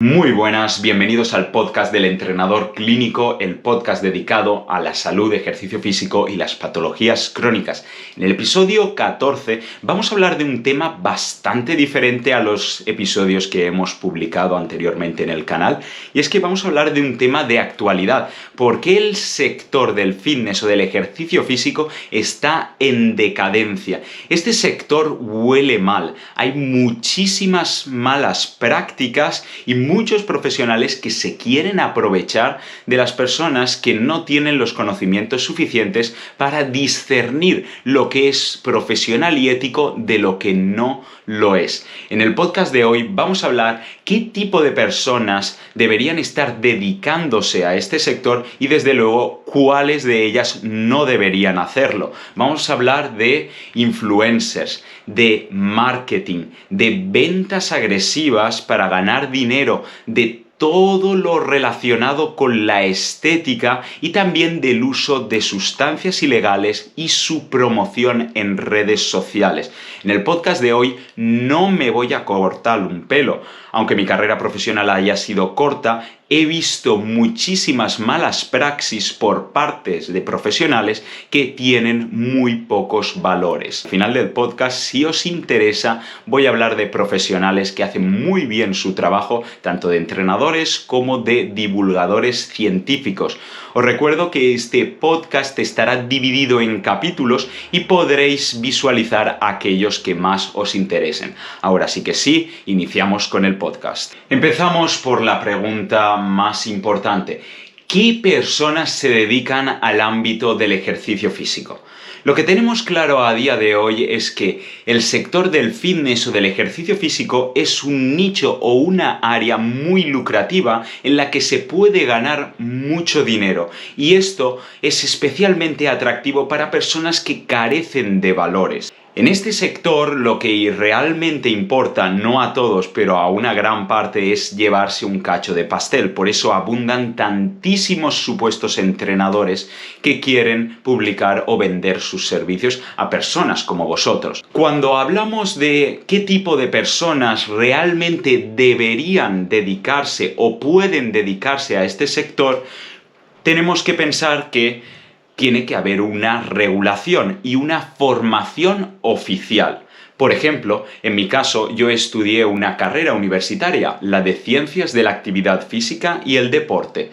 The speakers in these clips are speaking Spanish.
Muy buenas, bienvenidos al podcast del entrenador clínico, el podcast dedicado a la salud, ejercicio físico y las patologías crónicas. En el episodio 14 vamos a hablar de un tema bastante diferente a los episodios que hemos publicado anteriormente en el canal, y es que vamos a hablar de un tema de actualidad. ¿Por qué el sector del fitness o del ejercicio físico está en decadencia? Este sector huele mal, hay muchísimas malas prácticas y muchos profesionales que se quieren aprovechar de las personas que no tienen los conocimientos suficientes para discernir lo que es profesional y ético de lo que no lo es. En el podcast de hoy vamos a hablar qué tipo de personas deberían estar dedicándose a este sector y desde luego cuáles de ellas no deberían hacerlo. Vamos a hablar de influencers, de marketing, de ventas agresivas para ganar dinero, de todo lo relacionado con la estética y también del uso de sustancias ilegales y su promoción en redes sociales. En el podcast de hoy no me voy a cortar un pelo. Aunque mi carrera profesional haya sido corta, he visto muchísimas malas praxis por partes de profesionales que tienen muy pocos valores. Al final del podcast, si os interesa, voy a hablar de profesionales que hacen muy bien su trabajo, tanto de entrenadores como de divulgadores científicos. Os recuerdo que este podcast estará dividido en capítulos y podréis visualizar aquellos que más os interesen. Ahora sí que sí, iniciamos con el podcast. Empezamos por la pregunta más importante. ¿Qué personas se dedican al ámbito del ejercicio físico? Lo que tenemos claro a día de hoy es que el sector del fitness o del ejercicio físico es un nicho o una área muy lucrativa en la que se puede ganar mucho dinero, y esto es especialmente atractivo para personas que carecen de valores. En este sector lo que realmente importa, no a todos, pero a una gran parte, es llevarse un cacho de pastel. Por eso abundan tantísimos supuestos entrenadores que quieren publicar o vender sus servicios a personas como vosotros. Cuando hablamos de qué tipo de personas realmente deberían dedicarse o pueden dedicarse a este sector, tenemos que pensar que tiene que haber una regulación y una formación oficial. Por ejemplo, en mi caso, yo estudié una carrera universitaria, la de Ciencias de la Actividad Física y el Deporte.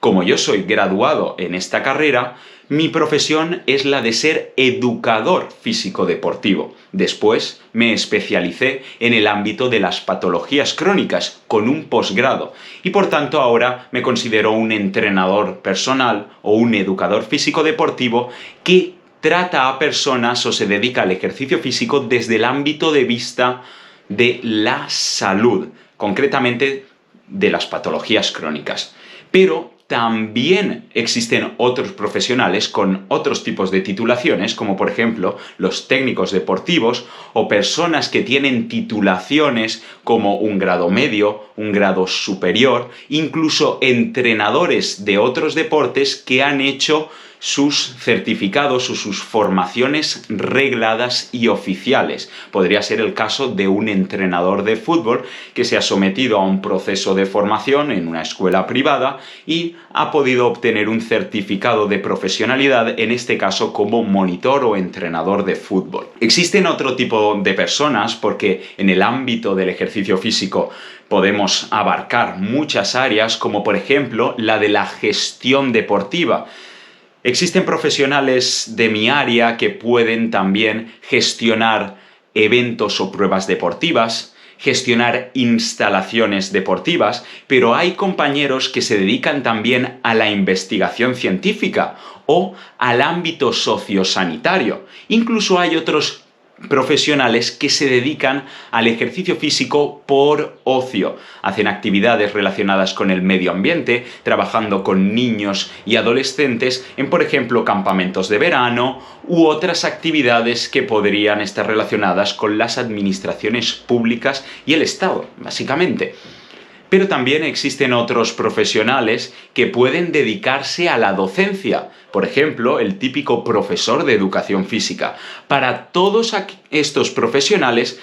Como yo soy graduado en esta carrera, mi profesión es la de ser educador físico-deportivo. Después me especialicé en el ámbito de las patologías crónicas con un posgrado y por tanto ahora me considero un entrenador personal o un educador físico-deportivo que trata a personas o se dedica al ejercicio físico desde el ámbito de vista de la salud, concretamente de las patologías crónicas. Pero también existen otros profesionales con otros tipos de titulaciones, como por ejemplo los técnicos deportivos o personas que tienen titulaciones como un grado medio, un grado superior, incluso entrenadores de otros deportes que han hecho sus certificados o sus formaciones regladas y oficiales. Podría ser el caso de un entrenador de fútbol que se ha sometido a un proceso de formación en una escuela privada y ha podido obtener un certificado de profesionalidad, en este caso como monitor o entrenador de fútbol. Existen otro tipo de personas porque en el ámbito del ejercicio físico podemos abarcar muchas áreas, como por ejemplo la de la gestión deportiva. Existen profesionales de mi área que pueden también gestionar eventos o pruebas deportivas, gestionar instalaciones deportivas, pero hay compañeros que se dedican también a la investigación científica o al ámbito sociosanitario. Incluso hay otros profesionales que se dedican al ejercicio físico por ocio. Hacen actividades relacionadas con el medio ambiente, trabajando con niños y adolescentes en, por ejemplo, campamentos de verano u otras actividades que podrían estar relacionadas con las administraciones públicas y el Estado, básicamente. Pero también existen otros profesionales que pueden dedicarse a la docencia. Por ejemplo, el típico profesor de educación física. Para todos estos profesionales,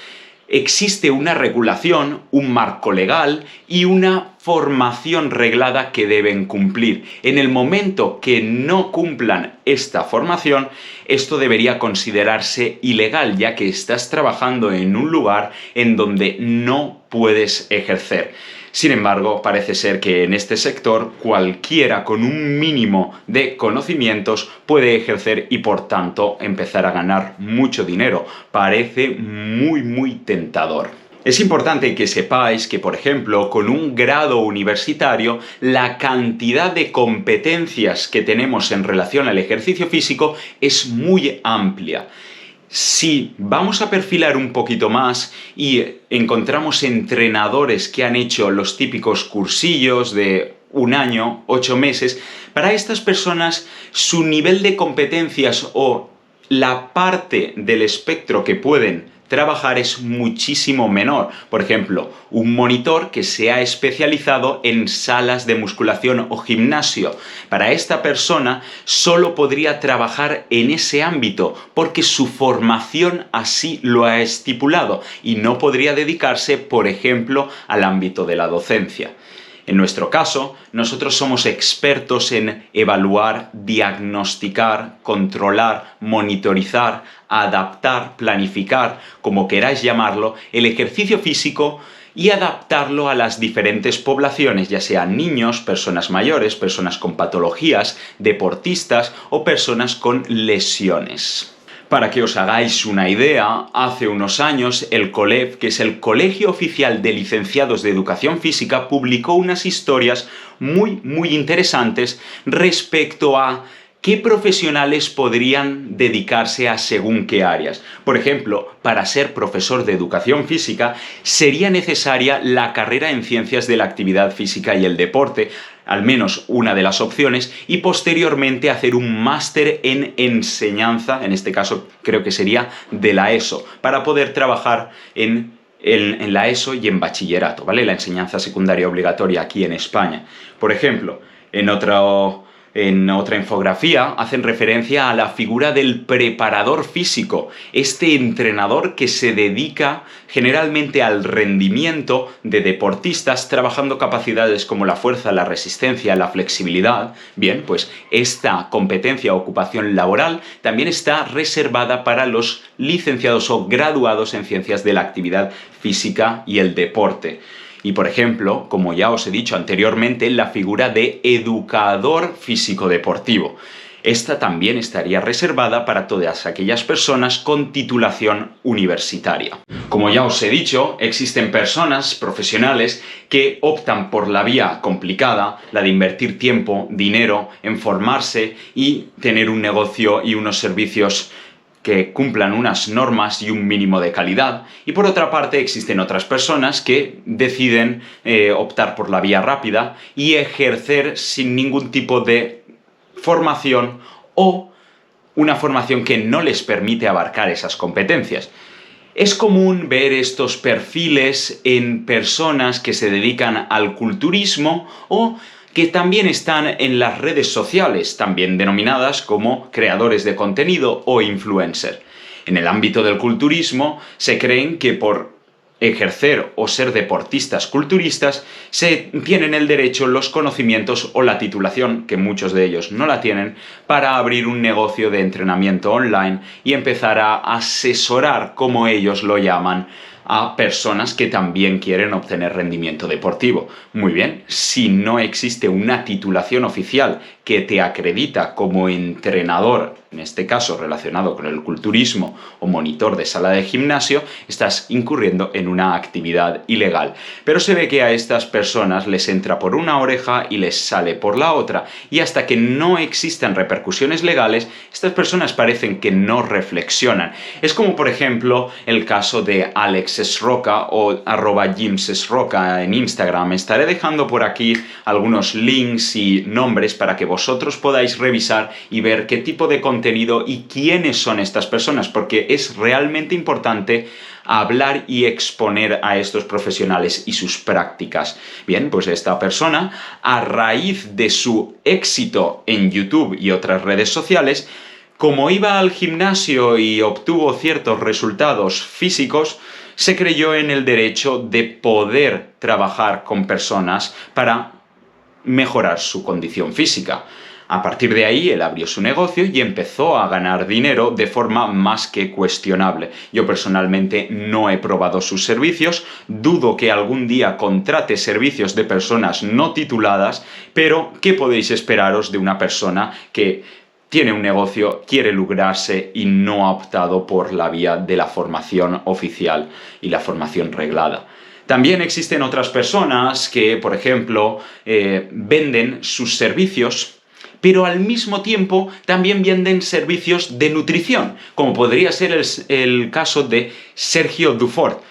existe una regulación, un marco legal y una formación reglada que deben cumplir. En el momento que no cumplan esta formación, esto debería considerarse ilegal, ya que estás trabajando en un lugar en donde no puedes ejercer. Sin embargo, parece ser que en este sector cualquiera con un mínimo de conocimientos puede ejercer y por tanto empezar a ganar mucho dinero. Parece muy tentador. Es importante que sepáis que, por ejemplo, con un grado universitario, la cantidad de competencias que tenemos en relación al ejercicio físico es muy amplia. Si vamos a perfilar un poquito más y encontramos entrenadores que han hecho los típicos cursillos de 1 año, 8 meses, para estas personas su nivel de competencias o la parte del espectro que pueden trabajar es muchísimo menor. Por ejemplo, un monitor que se ha especializado en salas de musculación o gimnasio. Para esta persona solo podría trabajar en ese ámbito porque su formación así lo ha estipulado y no podría dedicarse, por ejemplo, al ámbito de la docencia. En nuestro caso, nosotros somos expertos en evaluar, diagnosticar, controlar, monitorizar, adaptar, planificar, como queráis llamarlo, el ejercicio físico y adaptarlo a las diferentes poblaciones, ya sean niños, personas mayores, personas con patologías, deportistas o personas con lesiones. Para que os hagáis una idea, hace unos años el COLEF, que es el Colegio Oficial de Licenciados de Educación Física, publicó unas historias muy interesantes respecto a qué profesionales podrían dedicarse a según qué áreas. Por ejemplo, para ser profesor de educación física sería necesaria la carrera en Ciencias de la Actividad Física y el Deporte, al menos una de las opciones, y posteriormente hacer un máster en enseñanza, en este caso creo que sería de la ESO, para poder trabajar en la ESO y en bachillerato, ¿vale? La enseñanza secundaria obligatoria aquí en España. Por ejemplo, en otra infografía hacen referencia a la figura del preparador físico, este entrenador que se dedica generalmente al rendimiento de deportistas trabajando capacidades como la fuerza, la resistencia, la flexibilidad. Bien, pues esta competencia o ocupación laboral también está reservada para los licenciados o graduados en ciencias de la actividad física y el deporte. Y, por ejemplo, como ya os he dicho anteriormente, la figura de educador físico-deportivo. Esta también estaría reservada para todas aquellas personas con titulación universitaria. Como ya os he dicho, existen personas profesionales que optan por la vía complicada, la de invertir tiempo, dinero, en formarse y tener un negocio y unos servicios que cumplan unas normas y un mínimo de calidad, y por otra parte existen otras personas que deciden optar por la vía rápida y ejercer sin ningún tipo de formación o una formación que no les permite abarcar esas competencias. Es común ver estos perfiles en personas que se dedican al culturismo o que también están en las redes sociales, también denominadas como creadores de contenido o influencer. En el ámbito del culturismo se creen que por ejercer o ser deportistas culturistas se tienen el derecho, los conocimientos o la titulación, que muchos de ellos no la tienen, para abrir un negocio de entrenamiento online y empezar a asesorar, como ellos lo llaman, a personas que también quieren obtener rendimiento deportivo. Muy bien, si no existe una titulación oficial que te acredita como entrenador, en este caso relacionado con el culturismo o monitor de sala de gimnasio, estás incurriendo en una actividad ilegal. Pero se ve que a estas personas les entra por una oreja y les sale por la otra, y hasta que no existan repercusiones legales, estas personas parecen que no reflexionan. Es como, por ejemplo, el caso de Alex Sroka o @JimsSroka en Instagram. Estaré dejando por aquí algunos links y nombres para que vosotros podáis revisar y ver qué tipo de contenido y quiénes son estas personas, porque es realmente importante hablar y exponer a estos profesionales y sus prácticas. Bien, pues esta persona, a raíz de su éxito en YouTube y otras redes sociales, como iba al gimnasio y obtuvo ciertos resultados físicos, se creyó en el derecho de poder trabajar con personas para mejorar su condición física. A partir de ahí, él abrió su negocio y empezó a ganar dinero de forma más que cuestionable. Yo personalmente no he probado sus servicios, dudo que algún día contrate servicios de personas no tituladas, pero ¿qué podéis esperaros de una persona que tiene un negocio, quiere lucrarse y no ha optado por la vía de la formación oficial y la formación reglada? También existen otras personas que, por ejemplo, venden sus servicios, pero al mismo tiempo también venden servicios de nutrición, como podría ser el caso de Sergio Dufort,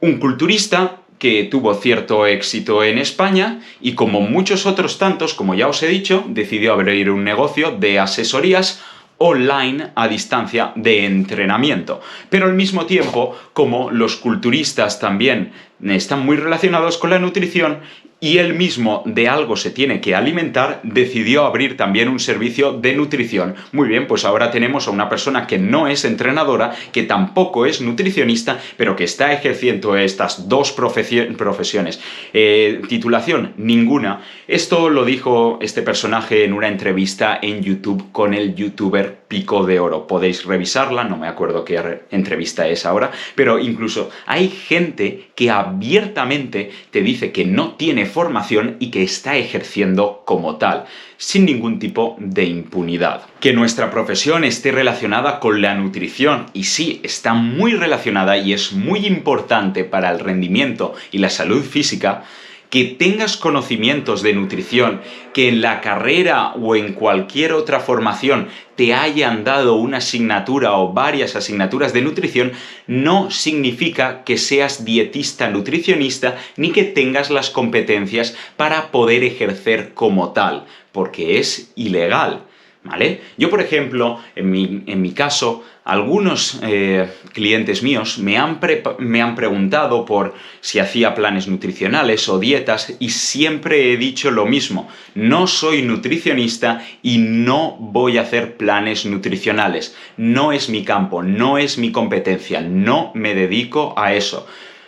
un culturista que tuvo cierto éxito en España y, como muchos otros tantos, como ya os he dicho, decidió abrir un negocio de asesorías online a distancia de entrenamiento. Pero al mismo tiempo, como los culturistas también están muy relacionados con la nutrición y él mismo de algo se tiene que alimentar, decidió abrir también un servicio de nutrición. Muy bien, pues ahora tenemos a una persona que no es entrenadora, que tampoco es nutricionista, pero que está ejerciendo estas dos profesiones. Titulación, ninguna. Esto lo dijo este personaje en una entrevista en YouTube con el youtuber Pico de Oro. Podéis revisarla, no me acuerdo qué entrevista es ahora, pero incluso hay gente que abiertamente te dice que no tiene formación y que está ejerciendo como tal, sin ningún tipo de impunidad. Que nuestra profesión esté relacionada con la nutrición, y sí, está muy relacionada y es muy importante para el rendimiento y la salud física. Que tengas conocimientos de nutrición, que en la carrera o en cualquier otra formación te hayan dado una asignatura o varias asignaturas de nutrición, no significa que seas dietista nutricionista ni que tengas las competencias para poder ejercer como tal, porque es ilegal, ¿vale? Yo, por ejemplo, en mi caso, algunos clientes míos me han preguntado por si hacía planes nutricionales o dietas y siempre he dicho lo mismo: no soy nutricionista y no voy a hacer planes nutricionales. No es mi campo, no es mi competencia, no me dedico a eso.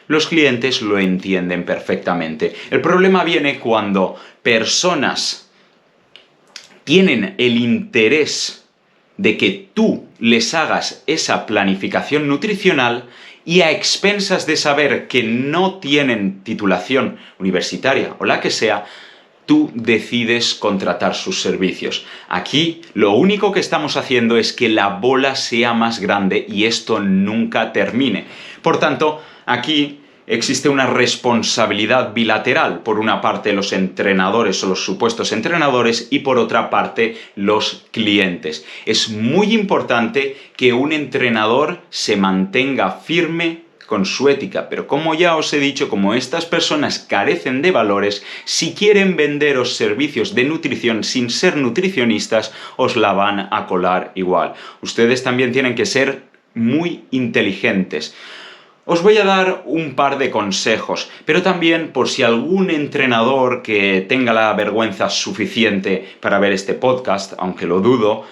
Los clientes lo entienden perfectamente. El problema viene cuando personas tienen el interés de que tú les hagas esa planificación nutricional y a expensas de saber que no tienen titulación universitaria o la que sea, tú decides contratar sus servicios. Aquí lo único que estamos haciendo es que la bola sea más grande y esto nunca termine. Por tanto, aquí existe una responsabilidad bilateral, por una parte los entrenadores o los supuestos entrenadores y por otra parte los clientes. Es muy importante que un entrenador se mantenga firme con su ética, pero como ya os he dicho, como estas personas carecen de valores, si quieren venderos servicios de nutrición sin ser nutricionistas, os la van a colar igual. Ustedes también tienen que ser muy inteligentes. Os voy a dar un par de consejos, pero también por si algún entrenador que tenga la vergüenza suficiente para ver este podcast, aunque lo dudo,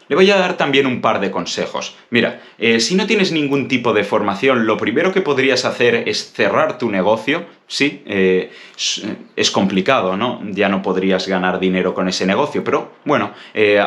le voy a dar también un par de consejos. Mira, si no tienes ningún tipo de formación, lo primero que podrías hacer es cerrar tu negocio. Sí, es complicado, ¿no? Ya no podrías ganar dinero con ese negocio, pero bueno,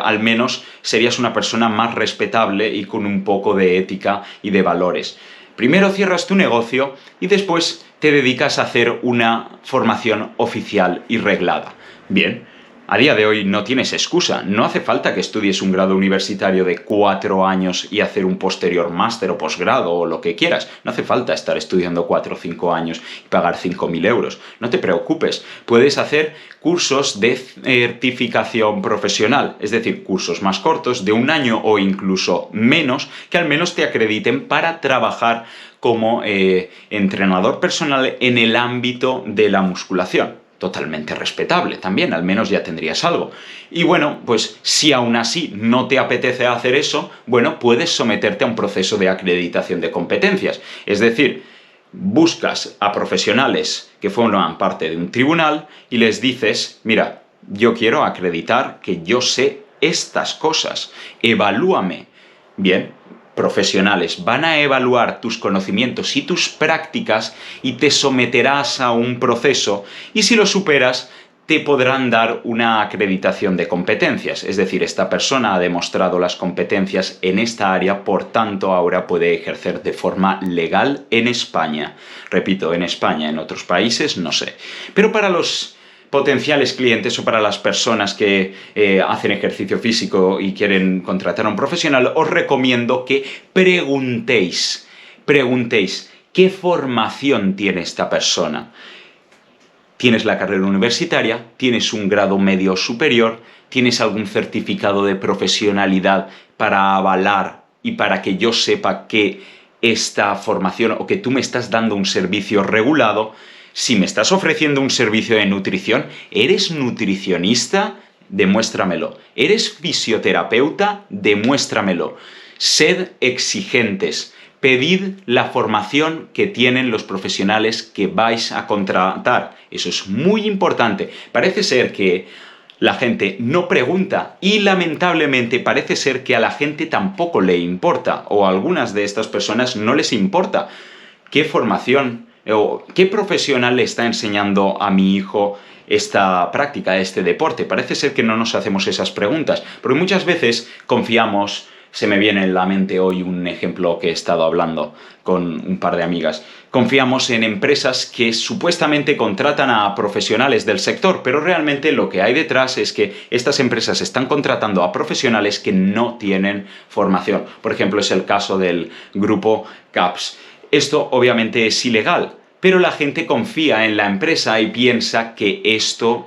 al menos serías una persona más respetable y con un poco de ética y de valores. Primero cierras tu negocio y después te dedicas a hacer una formación oficial y reglada. Bien. A día de hoy no tienes excusa, no hace falta que estudies un grado universitario de 4 años y hacer un posterior máster o posgrado o lo que quieras. No hace falta estar estudiando 4 o 5 años y pagar 5.000 euros. No te preocupes, puedes hacer cursos de certificación profesional, es decir, cursos más cortos, de 1 año o incluso menos, que al menos te acrediten para trabajar como entrenador personal en el ámbito de la musculación. Totalmente respetable también, al menos ya tendrías algo. Y bueno, pues si aún así no te apetece hacer eso, bueno, puedes someterte a un proceso de acreditación de competencias. Es decir, buscas a profesionales que forman parte de un tribunal y les dices: mira, yo quiero acreditar que yo sé estas cosas, evalúame. Bien, profesionales van a evaluar tus conocimientos y tus prácticas y te someterás a un proceso, y si lo superas te podrán dar una acreditación de competencias. Es decir, esta persona ha demostrado las competencias en esta área, por tanto ahora puede ejercer de forma legal en España. Repito, en España, en otros países no sé. Pero para los potenciales clientes o para las personas que hacen ejercicio físico y quieren contratar a un profesional, os recomiendo que preguntéis ¿qué formación tiene esta persona? ¿Tienes la carrera universitaria? ¿Tienes un grado medio o superior? ¿Tienes algún certificado de profesionalidad para avalar y para que yo sepa que esta formación o que tú me estás dando un servicio regulado? Si me estás ofreciendo un servicio de nutrición, ¿eres nutricionista? Demuéstramelo. ¿Eres fisioterapeuta? Demuéstramelo. Sed exigentes. Pedid la formación que tienen los profesionales que vais a contratar. Eso es muy importante. Parece ser que la gente no pregunta y lamentablemente parece ser que a la gente tampoco le importa, o a algunas de estas personas no les importa qué formación o qué profesional le está enseñando a mi hijo esta práctica, este deporte. Parece ser que no nos hacemos esas preguntas, porque muchas veces confiamos. Se me viene en la mente hoy un ejemplo que he estado hablando con un par de amigas. Confiamos en empresas que supuestamente contratan a profesionales del sector, pero realmente lo que hay detrás es que estas empresas están contratando a profesionales que no tienen formación. Por ejemplo, es el caso del grupo CAPS. Esto obviamente es ilegal, pero la gente confía en la empresa y piensa que esto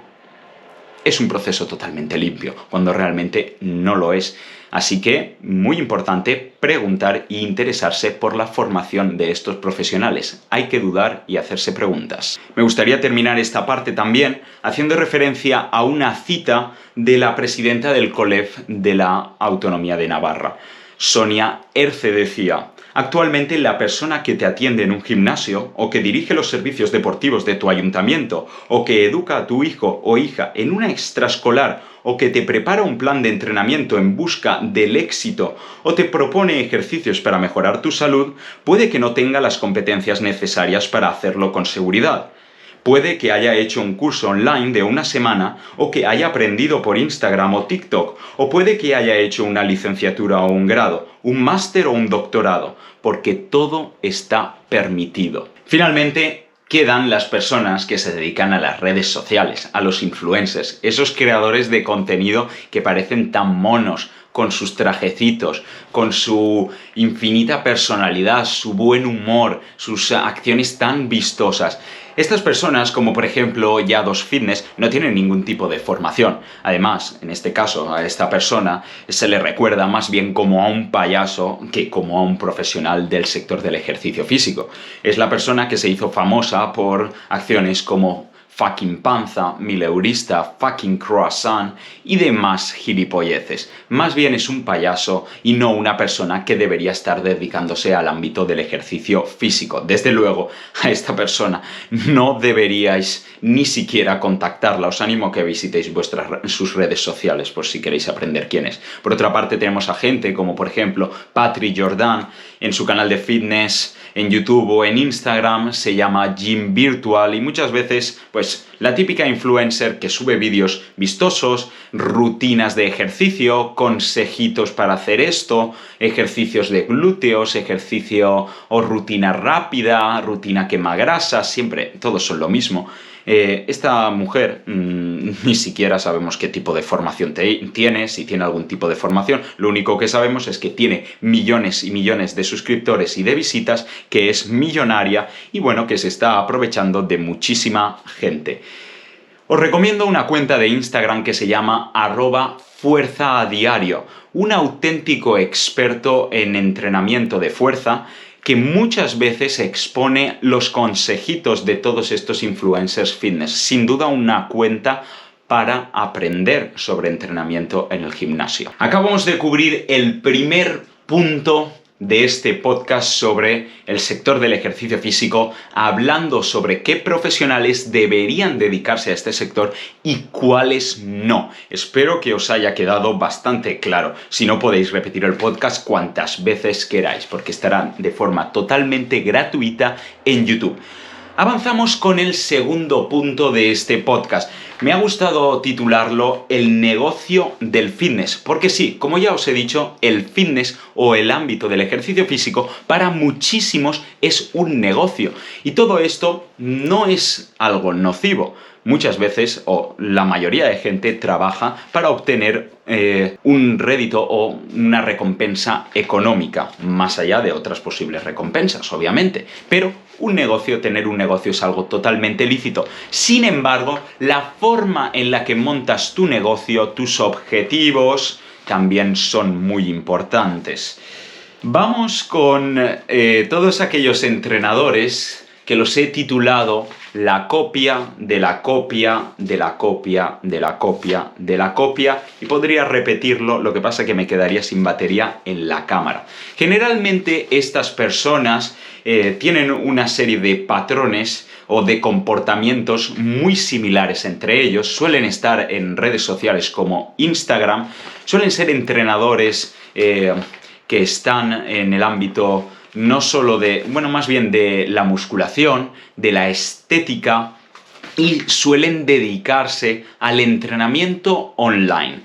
es un proceso totalmente limpio, cuando realmente no lo es. Así que, muy importante, preguntar e interesarse por la formación de estos profesionales. Hay que dudar y hacerse preguntas. Me gustaría terminar esta parte también haciendo referencia a una cita de la presidenta del COLEF de la Autonomía de Navarra. Sonia Erce decía: actualmente la persona que te atiende en un gimnasio, o que dirige los servicios deportivos de tu ayuntamiento, o que educa a tu hijo o hija en una extraescolar, o que te prepara un plan de entrenamiento en busca del éxito, o te propone ejercicios para mejorar tu salud, puede que no tenga las competencias necesarias para hacerlo con seguridad. Puede que haya hecho un curso online de una semana, o que haya aprendido por Instagram o TikTok, o puede que haya hecho una licenciatura o un grado, un máster o un doctorado, porque todo está permitido. Finalmente, quedan las personas que se dedican a las redes sociales, a los influencers, esos creadores de contenido que parecen tan monos, con sus trajecitos, con su infinita personalidad, su buen humor, sus acciones tan vistosas. Estas personas, como por ejemplo Yados Fitness, no tienen ningún tipo de formación. Además, en este caso, a esta persona se le recuerda más bien como a un payaso que como a un profesional del sector del ejercicio físico. Es la persona que se hizo famosa por acciones como fucking panza, mileurista, fucking croissant y demás gilipolleces. Más bien es un payaso y no una persona que debería estar dedicándose al ámbito del ejercicio físico. Desde luego, a esta persona no deberíais ni siquiera contactarla. Os animo a que visitéis sus redes sociales por si queréis aprender quién es. Por otra parte, tenemos a gente como por ejemplo Patri Jordan en su canal de fitness en YouTube o en Instagram, se llama Gym Virtual, y muchas veces pues la típica influencer que sube vídeos vistosos, rutinas de ejercicio, consejitos para hacer esto, ejercicios de glúteos, ejercicio o rutina rápida, rutina quema grasa, siempre todos son lo mismo. Esta mujer ni siquiera sabemos qué tipo de formación tiene, si tiene algún tipo de formación. Lo único que sabemos es que tiene millones y millones de suscriptores y de visitas, que es millonaria y bueno, que se está aprovechando de muchísima gente. Os recomiendo una cuenta de Instagram que se llama @fuerzaadiario, un auténtico experto en entrenamiento de fuerza que muchas veces expone los consejitos de todos estos influencers fitness. Sin duda una cuenta para aprender sobre entrenamiento en el gimnasio. Acabamos de cubrir el primer punto de este podcast sobre el sector del ejercicio físico, hablando sobre qué profesionales deberían dedicarse a este sector y cuáles no. Espero que os haya quedado bastante claro. Si no, podéis repetir el podcast cuantas veces queráis, porque estará de forma totalmente gratuita en YouTube. Avanzamos con el segundo punto de este podcast. Me ha gustado titularlo El negocio del fitness, porque sí, como ya os he dicho, el fitness o el ámbito del ejercicio físico para muchísimos es un negocio. Y todo esto no es algo nocivo. Muchas veces, o la mayoría de gente, trabaja para obtener un rédito o una recompensa económica, más allá de otras posibles recompensas, obviamente. Pero tener un negocio es algo totalmente lícito. Sin embargo, la forma en la que montas tu negocio, tus objetivos, también son muy importantes. Vamos con todos aquellos entrenadores que los he titulado la copia de la copia de la copia de la copia de la copia, y podría repetirlo, lo que pasa es que me quedaría sin batería en la cámara. Generalmente estas personas tienen una serie de patrones o de comportamientos muy similares entre ellos. Suelen estar en redes sociales como Instagram, suelen ser entrenadores que están en el ámbito no solo más bien de la musculación, de la estética, y suelen dedicarse al entrenamiento online.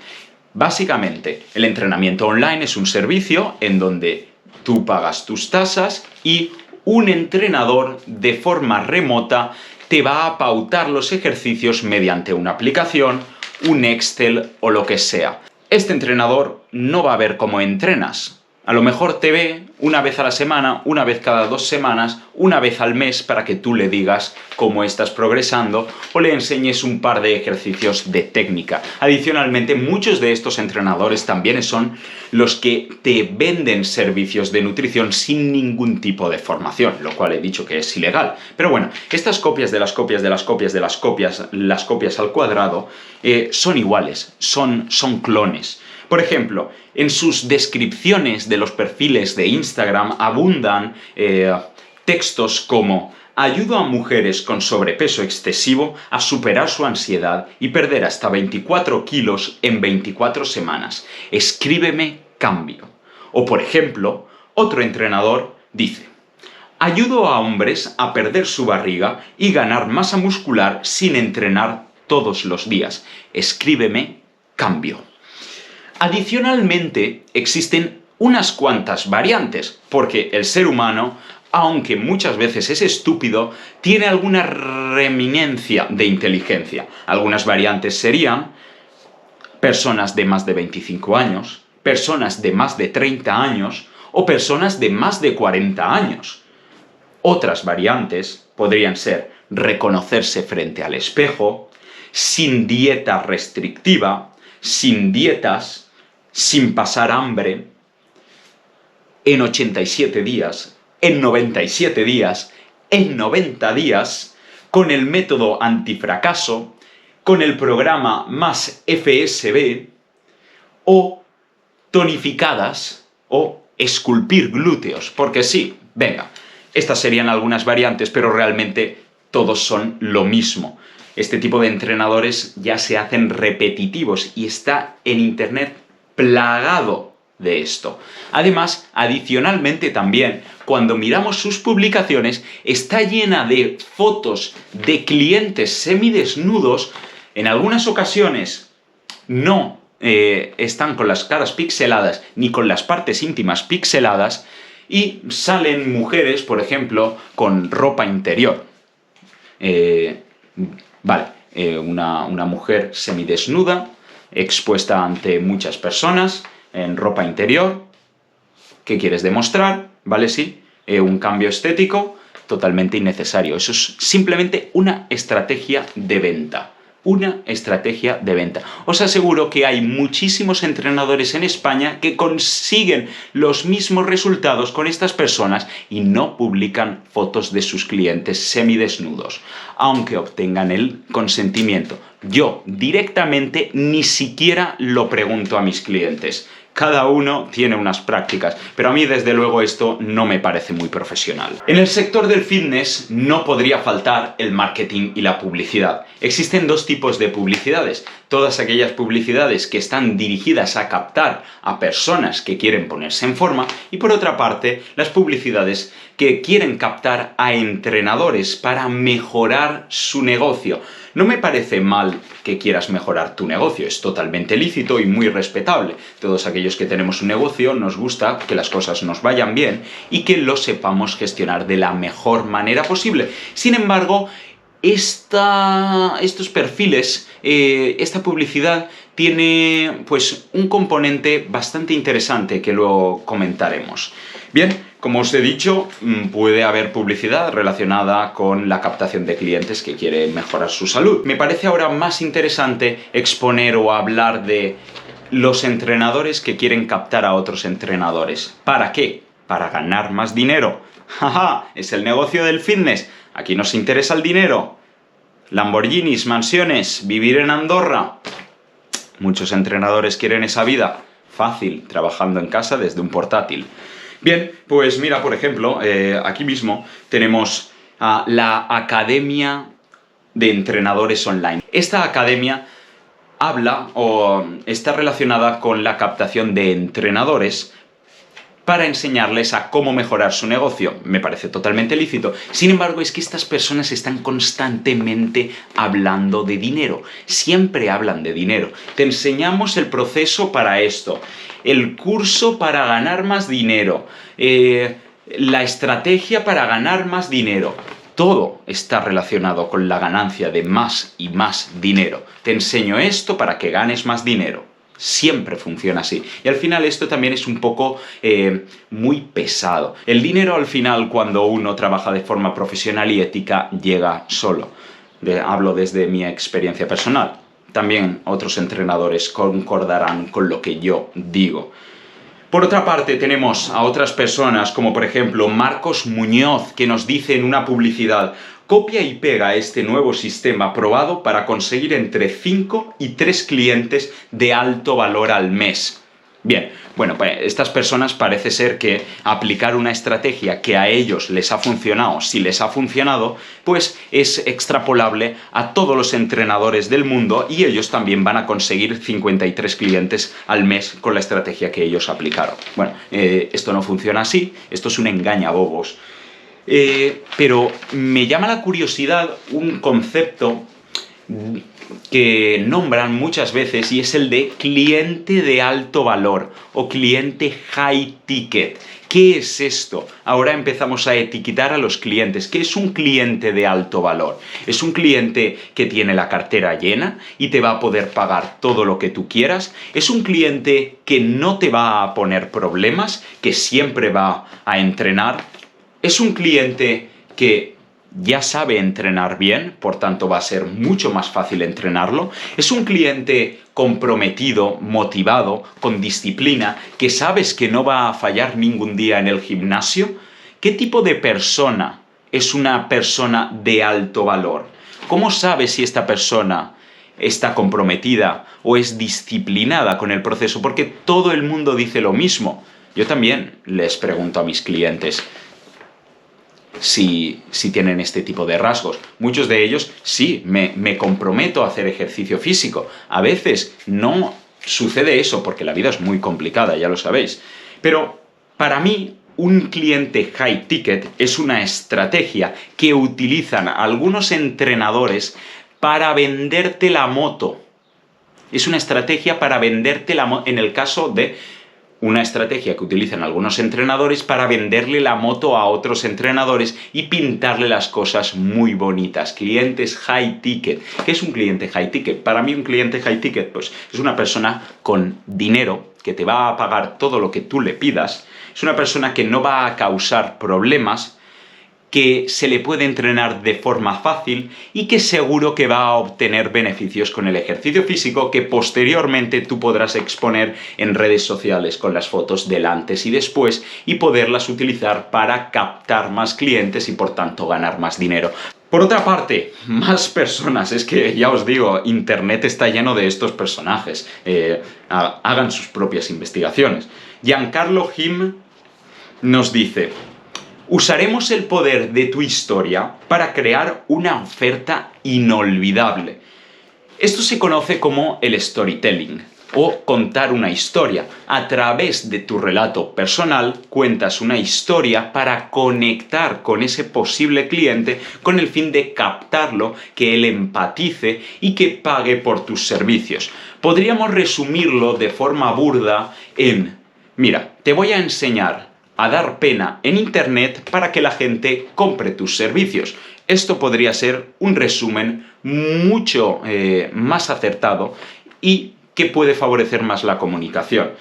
Básicamente, el entrenamiento online es un servicio en donde tú pagas tus tasas y un entrenador de forma remota te va a pautar los ejercicios mediante una aplicación, un Excel o lo que sea. Este entrenador no va a ver cómo entrenas. A lo mejor te ve una vez a la semana, una vez cada 2 semanas, una vez al mes para que tú le digas cómo estás progresando o le enseñes un par de ejercicios de técnica. Adicionalmente, muchos de estos entrenadores también son los que te venden servicios de nutrición sin ningún tipo de formación, lo cual he dicho que es ilegal. Pero bueno, estas copias de las copias de las copias de las copias, las copias al cuadrado, son iguales, son clones. Por ejemplo, en sus descripciones de los perfiles de Instagram abundan textos como: ayudo a mujeres con sobrepeso excesivo a superar su ansiedad y perder hasta 24 kilos en 24 semanas. Escríbeme cambio. O por ejemplo, otro entrenador dice: ayudo a hombres a perder su barriga y ganar masa muscular sin entrenar todos los días. Escríbeme cambio. Adicionalmente, existen unas cuantas variantes, porque el ser humano, aunque muchas veces es estúpido, tiene alguna reminencia de inteligencia. Algunas variantes serían personas de más de 25 años, personas de más de 30 años o personas de más de 40 años. Otras variantes podrían ser reconocerse frente al espejo, sin dieta restrictiva, sin dietas, sin pasar hambre, en 87 días, en 97 días, en 90 días, con el método antifracaso, con el programa más FSB, o tonificadas, o esculpir glúteos, porque sí, venga, estas serían algunas variantes, pero realmente todos son lo mismo. Este tipo de entrenadores ya se hacen repetitivos y está en internet plagado de esto. Además, adicionalmente también, cuando miramos sus publicaciones, está llena de fotos de clientes semidesnudos. En algunas ocasiones no están con las caras pixeladas ni con las partes íntimas pixeladas, y salen mujeres, por ejemplo, con ropa interior. Una mujer semidesnuda, expuesta ante muchas personas, en ropa interior. ¿Qué quieres demostrar? ¿Vale? Sí, un cambio estético totalmente innecesario. Eso es simplemente una estrategia de venta. Una estrategia de venta. Os aseguro que hay muchísimos entrenadores en España que consiguen los mismos resultados con estas personas y no publican fotos de sus clientes semidesnudos, aunque obtengan el consentimiento. Yo directamente ni siquiera lo pregunto a mis clientes. Cada uno tiene unas prácticas, pero a mí desde luego esto no me parece muy profesional. En el sector del fitness no podría faltar el marketing y la publicidad. Existen dos tipos de publicidades. Todas aquellas publicidades que están dirigidas a captar a personas que quieren ponerse en forma y por otra parte las publicidades que quieren captar a entrenadores para mejorar su negocio. No me parece mal que quieras mejorar tu negocio, es totalmente lícito y muy respetable. Todos aquellos que tenemos un negocio nos gusta que las cosas nos vayan bien y que lo sepamos gestionar de la mejor manera posible. Sin embargo, estos perfiles, esta publicidad tiene pues un componente bastante interesante que luego comentaremos. Bien, como os he dicho, puede haber publicidad relacionada con la captación de clientes que quieren mejorar su salud. Me parece ahora más interesante exponer o hablar de los entrenadores que quieren captar a otros entrenadores. ¿Para qué? Para ganar más dinero. ¡Jaja! Es el negocio del fitness. Aquí nos interesa el dinero. Lamborghinis, mansiones, vivir en Andorra. Muchos entrenadores quieren esa vida. Fácil, trabajando en casa desde un portátil. Bien, pues mira, por ejemplo, aquí mismo tenemos la Academia de Entrenadores Online. Esta academia habla o está relacionada con la captación de entrenadores para enseñarles a cómo mejorar su negocio. Me parece totalmente lícito. Sin embargo, es que estas personas están constantemente hablando de dinero. Siempre hablan de dinero. Te enseñamos el proceso para esto, el curso para ganar más dinero, la estrategia para ganar más dinero. Todo está relacionado con la ganancia de más y más dinero. Te enseño esto para que ganes más dinero. Siempre funciona así. Y al final esto también es un poco muy pesado. El dinero al final, cuando uno trabaja de forma profesional y ética, llega solo. Hablo desde mi experiencia personal. También otros entrenadores concordarán con lo que yo digo. Por otra parte, tenemos a otras personas, como por ejemplo Marcos Muñoz, que nos dice en una publicidad: copia y pega este nuevo sistema probado para conseguir entre 5 y 3 clientes de alto valor al mes. Bien, bueno, pues estas personas parece ser que aplicar una estrategia que a ellos les ha funcionado, si les ha funcionado, pues es extrapolable a todos los entrenadores del mundo y ellos también van a conseguir 53 clientes al mes con la estrategia que ellos aplicaron. Bueno, esto no funciona así, esto es un engañabobos. Pero me llama la curiosidad un concepto que nombran muchas veces y es el de cliente de alto valor o cliente high ticket. ¿Qué es esto? Ahora empezamos a etiquetar a los clientes. ¿Qué es un cliente de alto valor? Es un cliente que tiene la cartera llena y te va a poder pagar todo lo que tú quieras. Es un cliente que no te va a poner problemas, que siempre va a entrenar. Es un cliente que ya sabe entrenar bien, por tanto va a ser mucho más fácil entrenarlo. Es un cliente comprometido, motivado, con disciplina, que sabes que no va a fallar ningún día en el gimnasio. ¿Qué tipo de persona es una persona de alto valor? ¿Cómo sabes si esta persona está comprometida o es disciplinada con el proceso? Porque todo el mundo dice lo mismo. Yo también les pregunto a mis clientes si tienen este tipo de rasgos. Muchos de ellos sí, me comprometo a hacer ejercicio físico. A veces no sucede eso porque la vida es muy complicada, ya lo sabéis. Pero para mí, un cliente high ticket es una estrategia que utilizan algunos entrenadores para venderte la moto. Es una estrategia para venderte la moto, en el caso de una estrategia que utilizan algunos entrenadores para venderle la moto a otros entrenadores y pintarle las cosas muy bonitas. Clientes high ticket. ¿Qué es un cliente high ticket? Para mí un cliente high ticket pues, es una persona con dinero que te va a pagar todo lo que tú le pidas. Es una persona que no va a causar problemas, que se le puede entrenar de forma fácil y que seguro que va a obtener beneficios con el ejercicio físico que posteriormente tú podrás exponer en redes sociales con las fotos del antes y después y poderlas utilizar para captar más clientes y por tanto ganar más dinero. Por otra parte, más personas, es que ya os digo, Internet está lleno de estos personajes, hagan sus propias investigaciones. Giancarlo Him nos dice: usaremos el poder de tu historia para crear una oferta inolvidable. Esto se conoce como el storytelling, o contar una historia. A través de tu relato personal cuentas una historia para conectar con ese posible cliente con el fin de captarlo, que él empatice y que pague por tus servicios. Podríamos resumirlo de forma burda en: mira, te voy a enseñar a dar pena en Internet para que la gente compre tus servicios. Esto podría ser un resumen mucho más acertado y que puede favorecer más la comunicación.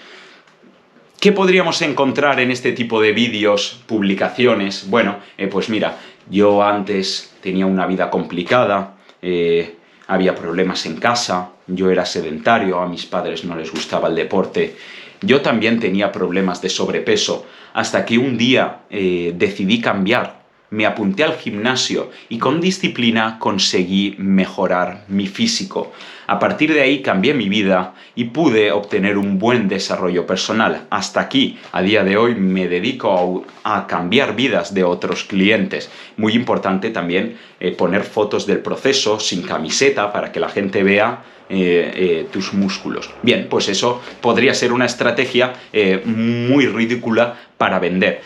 ¿Qué podríamos encontrar en este tipo de vídeos, publicaciones? Bueno, pues mira, yo antes tenía una vida complicada, había problemas en casa, yo era sedentario, a mis padres no les gustaba el deporte, yo también tenía problemas de sobrepeso, hasta que un día decidí cambiar. Me apunté al gimnasio y con disciplina conseguí mejorar mi físico. A partir de ahí cambié mi vida y pude obtener un buen desarrollo personal. Hasta aquí, a día de hoy, me dedico a cambiar vidas de otros clientes. Muy importante también poner fotos del proceso sin camiseta para que la gente vea tus músculos. Bien, pues eso podría ser una estrategia muy ridícula para vender.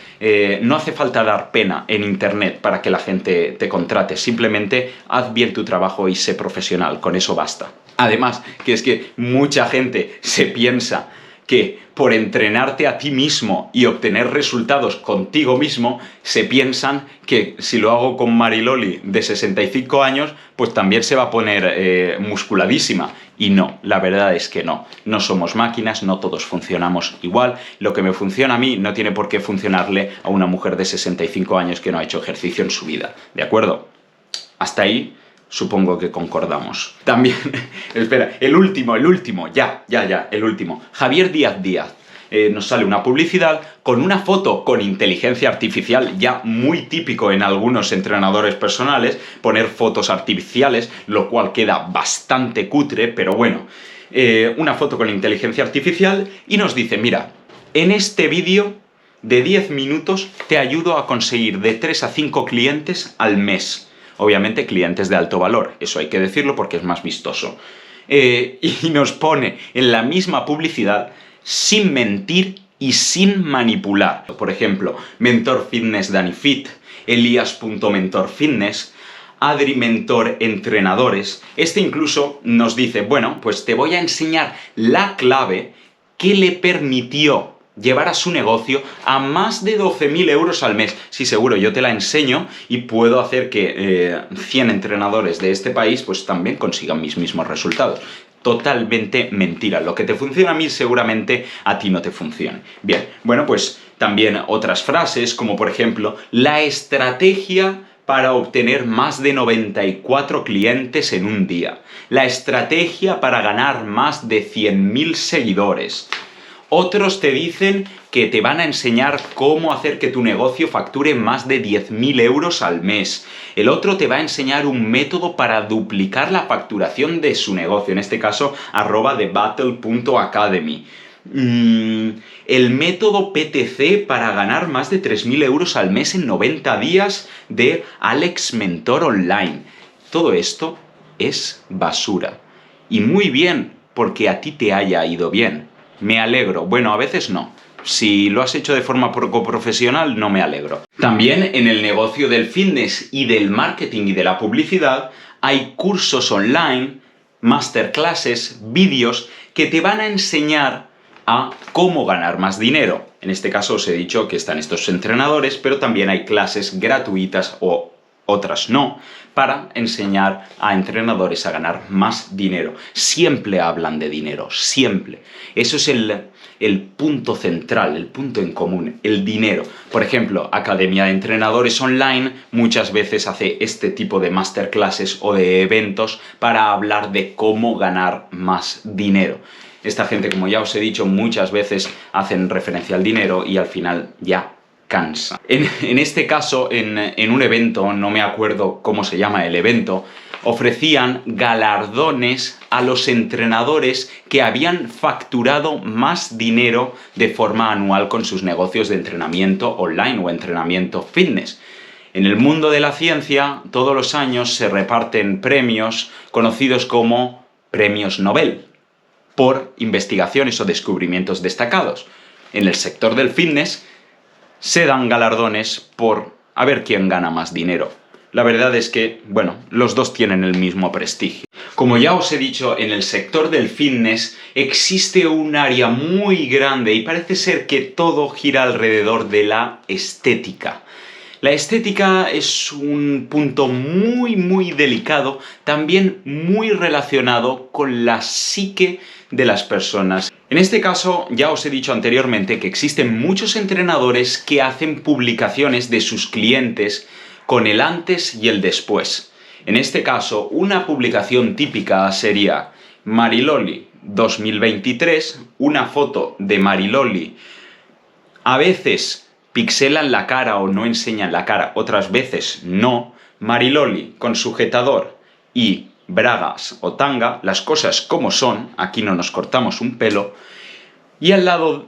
No hace falta dar pena en Internet para que la gente te contrate. Simplemente haz bien tu trabajo y sé profesional. Con eso basta. Además, que es que mucha gente se piensa que por entrenarte a ti mismo y obtener resultados contigo mismo, se piensan que si lo hago con Mariloli de 65 años, pues también se va a poner musculadísima. Y no, la verdad es que no. No somos máquinas, no todos funcionamos igual. Lo que me funciona a mí no tiene por qué funcionarle a una mujer de 65 años que no ha hecho ejercicio en su vida. ¿De acuerdo? Hasta ahí supongo que concordamos. También, espera, el último, el último. Javier Díaz. Nos sale una publicidad con una foto con inteligencia artificial, ya muy típico en algunos entrenadores personales, poner fotos artificiales, lo cual queda bastante cutre, pero bueno. Una foto con inteligencia artificial y nos dice: mira, en este vídeo de 10 minutos te ayudo a conseguir de 3 a 5 clientes al mes. Obviamente clientes de alto valor, eso hay que decirlo porque es más vistoso. Y nos pone en la misma publicidad, sin mentir y sin manipular. Por ejemplo, Mentor Fitness DaniFit, Elias.mentorfitness, Adri Mentor Entrenadores. Este incluso nos dice: bueno, pues te voy a enseñar la clave que le permitió llevar a su negocio a más de 12.000 euros al mes. Sí, seguro, yo te la enseño y puedo hacer que 100 entrenadores de este país pues también consigan mis mismos resultados. Totalmente mentira. Lo que te funciona a mí seguramente a ti no te funcione. Bien, bueno, pues también otras frases como por ejemplo, la estrategia para obtener más de 94 clientes en un día. La estrategia para ganar más de 100.000 seguidores. Otros te dicen que te van a enseñar cómo hacer que tu negocio facture más de 10.000 euros al mes. El otro te va a enseñar un método para duplicar la facturación de su negocio, en este caso @thebattle.academy. El método PTC para ganar más de 3.000 euros al mes en 90 días de Alex Mentor Online. Todo esto es basura. Y muy bien, porque a ti te haya ido bien. Me alegro. Bueno, a veces no. Si lo has hecho de forma poco profesional, no me alegro. También en el negocio del fitness y del marketing y de la publicidad hay cursos online, masterclasses, vídeos que te van a enseñar a cómo ganar más dinero. En este caso os he dicho que están estos entrenadores, pero también hay clases gratuitas o otras no, para enseñar a entrenadores a ganar más dinero. Siempre hablan de dinero, siempre. Eso es el punto central, el punto en común, el dinero. Por ejemplo, Academia de Entrenadores Online muchas veces hace este tipo de masterclasses o de eventos para hablar de cómo ganar más dinero. Esta gente, como ya os he dicho, muchas veces hacen referencia al dinero y al final ya cansa. En este caso, en un evento, no me acuerdo cómo se llama el evento, ofrecían galardones a los entrenadores que habían facturado más dinero de forma anual con sus negocios de entrenamiento online o entrenamiento fitness. En el mundo de la ciencia, todos los años se reparten premios conocidos como premios Nobel por investigaciones o descubrimientos destacados. En el sector del fitness se dan galardones por a ver quién gana más dinero. La verdad es que, bueno, los dos tienen el mismo prestigio. Como ya os he dicho, en el sector del fitness existe un área muy grande y parece ser que todo gira alrededor de la estética. La estética es un punto muy delicado, también muy relacionado con la psique de las personas. En este caso, ya os he dicho anteriormente que existen muchos entrenadores que hacen publicaciones de sus clientes con el antes y el después. En este caso, una publicación típica sería Mariloli 2023, una foto de Mariloli. A veces pixelan la cara o no enseñan la cara, otras veces no. Mariloli con sujetador y bragas o tanga, las cosas como son, aquí no nos cortamos un pelo. Y al lado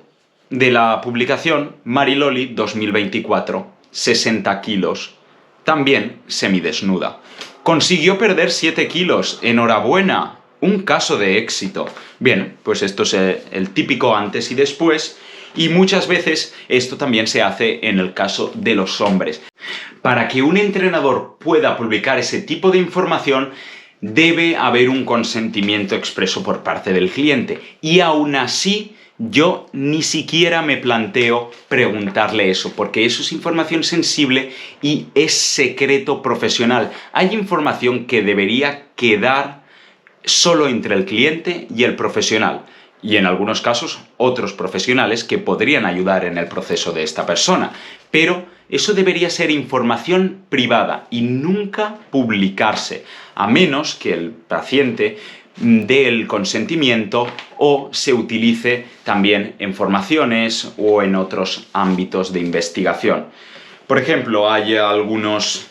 de la publicación, Mariloli 2024, 60 kilos, también semidesnuda. Consiguió perder 7 kilos, enhorabuena, un caso de éxito. Bien, pues esto es el típico antes y después. Y muchas veces esto también se hace en el caso de los hombres. Para que un entrenador pueda publicar ese tipo de información, debe haber un consentimiento expreso por parte del cliente. Y aún así, yo ni siquiera me planteo preguntarle eso, porque eso es información sensible y es secreto profesional. Hay información que debería quedar solo entre el cliente y el profesional. Y en algunos casos, otros profesionales que podrían ayudar en el proceso de esta persona. Pero eso debería ser información privada y nunca publicarse, a menos que el paciente dé el consentimiento o se utilice también en formaciones o en otros ámbitos de investigación. Por ejemplo, hay algunos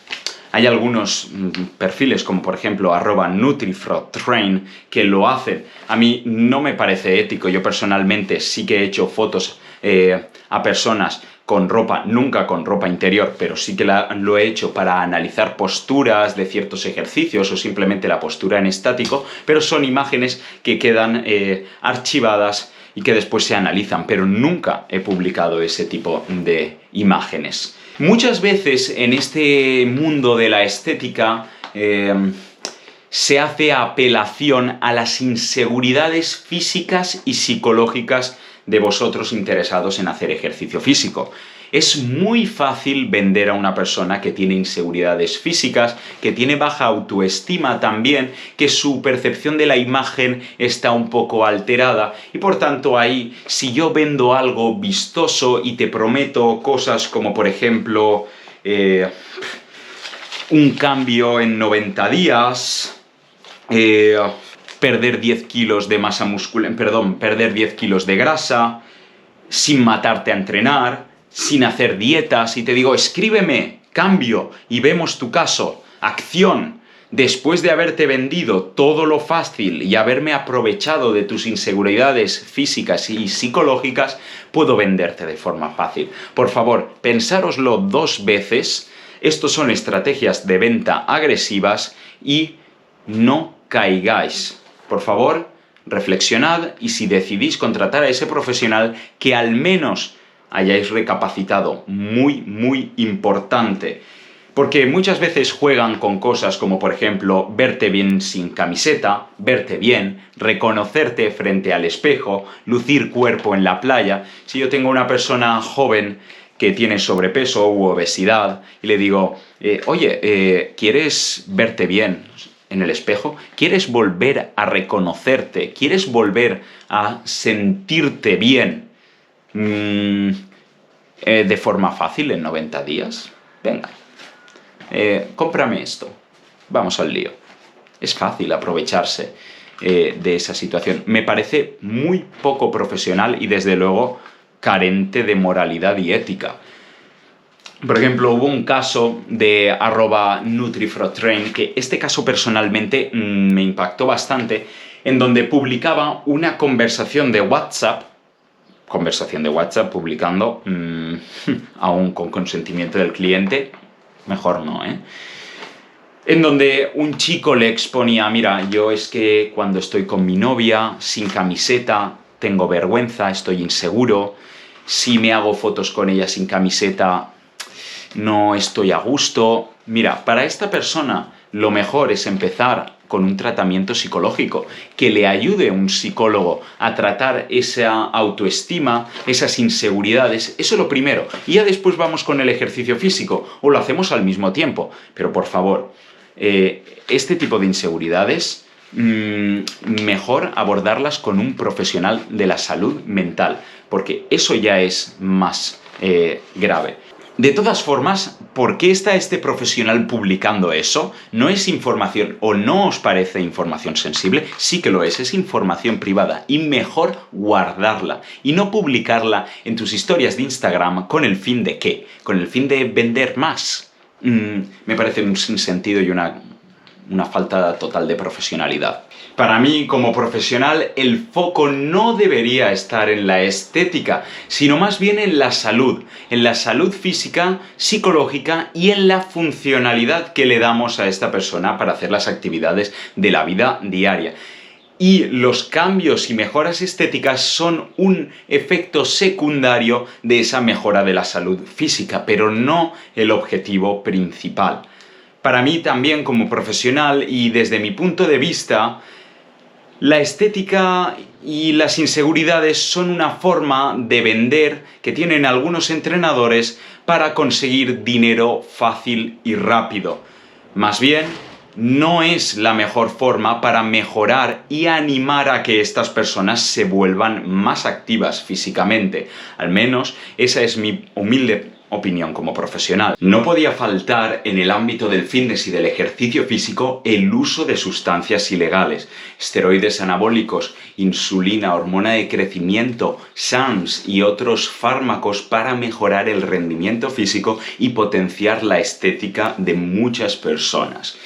perfiles como por ejemplo @NutriFrogTrain que lo hacen. A mí no me parece ético. Yo personalmente sí que he hecho fotos a personas con ropa, nunca con ropa interior, pero sí que lo he hecho para analizar posturas de ciertos ejercicios o simplemente la postura en estático, pero son imágenes que quedan archivadas y que después se analizan, pero nunca he publicado ese tipo de imágenes. Muchas veces en este mundo de la estética se hace apelación a las inseguridades físicas y psicológicas de vosotros interesados en hacer ejercicio físico. Es muy fácil vender a una persona que tiene inseguridades físicas, que tiene baja autoestima también, que su percepción de la imagen está un poco alterada y por tanto ahí, si yo vendo algo vistoso y te prometo cosas como por ejemplo un cambio en 90 días, perder 10 kilos de masa muscular, perder 10 kilos de grasa, sin matarte a entrenar, sin hacer dietas, y te digo, escríbeme, cambio, y vemos tu caso, acción, después de haberte vendido todo lo fácil y haberme aprovechado de tus inseguridades físicas y psicológicas, puedo venderte de forma fácil. Por favor, pensároslo 2 veces, estos son estrategias de venta agresivas y no caigáis. Por favor, reflexionad y si decidís contratar a ese profesional, que al menos hayáis recapacitado, muy importante. Porque muchas veces juegan con cosas como, por ejemplo, verte bien sin camiseta, verte bien, reconocerte frente al espejo, lucir cuerpo en la playa. Si yo tengo una persona joven que tiene sobrepeso u obesidad y le digo, oye, ¿quieres verte bien en el espejo? ¿Quieres volver a reconocerte? ¿Quieres volver a sentirte bien de forma fácil en 90 días? Venga, cómprame esto. Vamos al lío. Es fácil aprovecharse de esa situación. Me parece muy poco profesional y desde luego carente de moralidad y ética. Por ejemplo, hubo un caso de @NutriFrogTrain, que este caso personalmente me impactó bastante, en donde publicaba una conversación de WhatsApp publicando, aún con consentimiento del cliente, mejor no, en donde un chico le exponía, mira, yo es que cuando estoy con mi novia, sin camiseta, tengo vergüenza, estoy inseguro, si me hago fotos con ella sin camiseta, no estoy a gusto. Mira, para esta persona lo mejor es empezar con un tratamiento psicológico, que le ayude un psicólogo a tratar esa autoestima, esas inseguridades, eso es lo primero. Y ya después vamos con el ejercicio físico, o lo hacemos al mismo tiempo. Pero por favor, este tipo de inseguridades, mejor abordarlas con un profesional de la salud mental, porque eso ya es más grave. De todas formas, ¿por qué está este profesional publicando eso? ¿No es información o no os parece información sensible? Sí que lo es información privada y mejor guardarla y no publicarla en tus historias de Instagram ¿con el fin de qué? ¿Con el fin de vender más? Me parece un sinsentido y una falta total de profesionalidad. Para mí, como profesional, el foco no debería estar en la estética, sino más bien en la salud física, psicológica y en la funcionalidad que le damos a esta persona para hacer las actividades de la vida diaria. Y los cambios y mejoras estéticas son un efecto secundario de esa mejora de la salud física, pero no el objetivo principal. Para mí también como profesional y desde mi punto de vista, la estética y las inseguridades son una forma de vender que tienen algunos entrenadores para conseguir dinero fácil y rápido. Más bien, no es la mejor forma para mejorar y animar a que estas personas se vuelvan más activas físicamente. Al menos esa es mi humilde opinión como profesional. No podía faltar en el ámbito del fitness y del ejercicio físico el uso de sustancias ilegales, esteroides anabólicos, insulina, hormona de crecimiento, SARMs y otros fármacos para mejorar el rendimiento físico y potenciar la estética de muchas personas.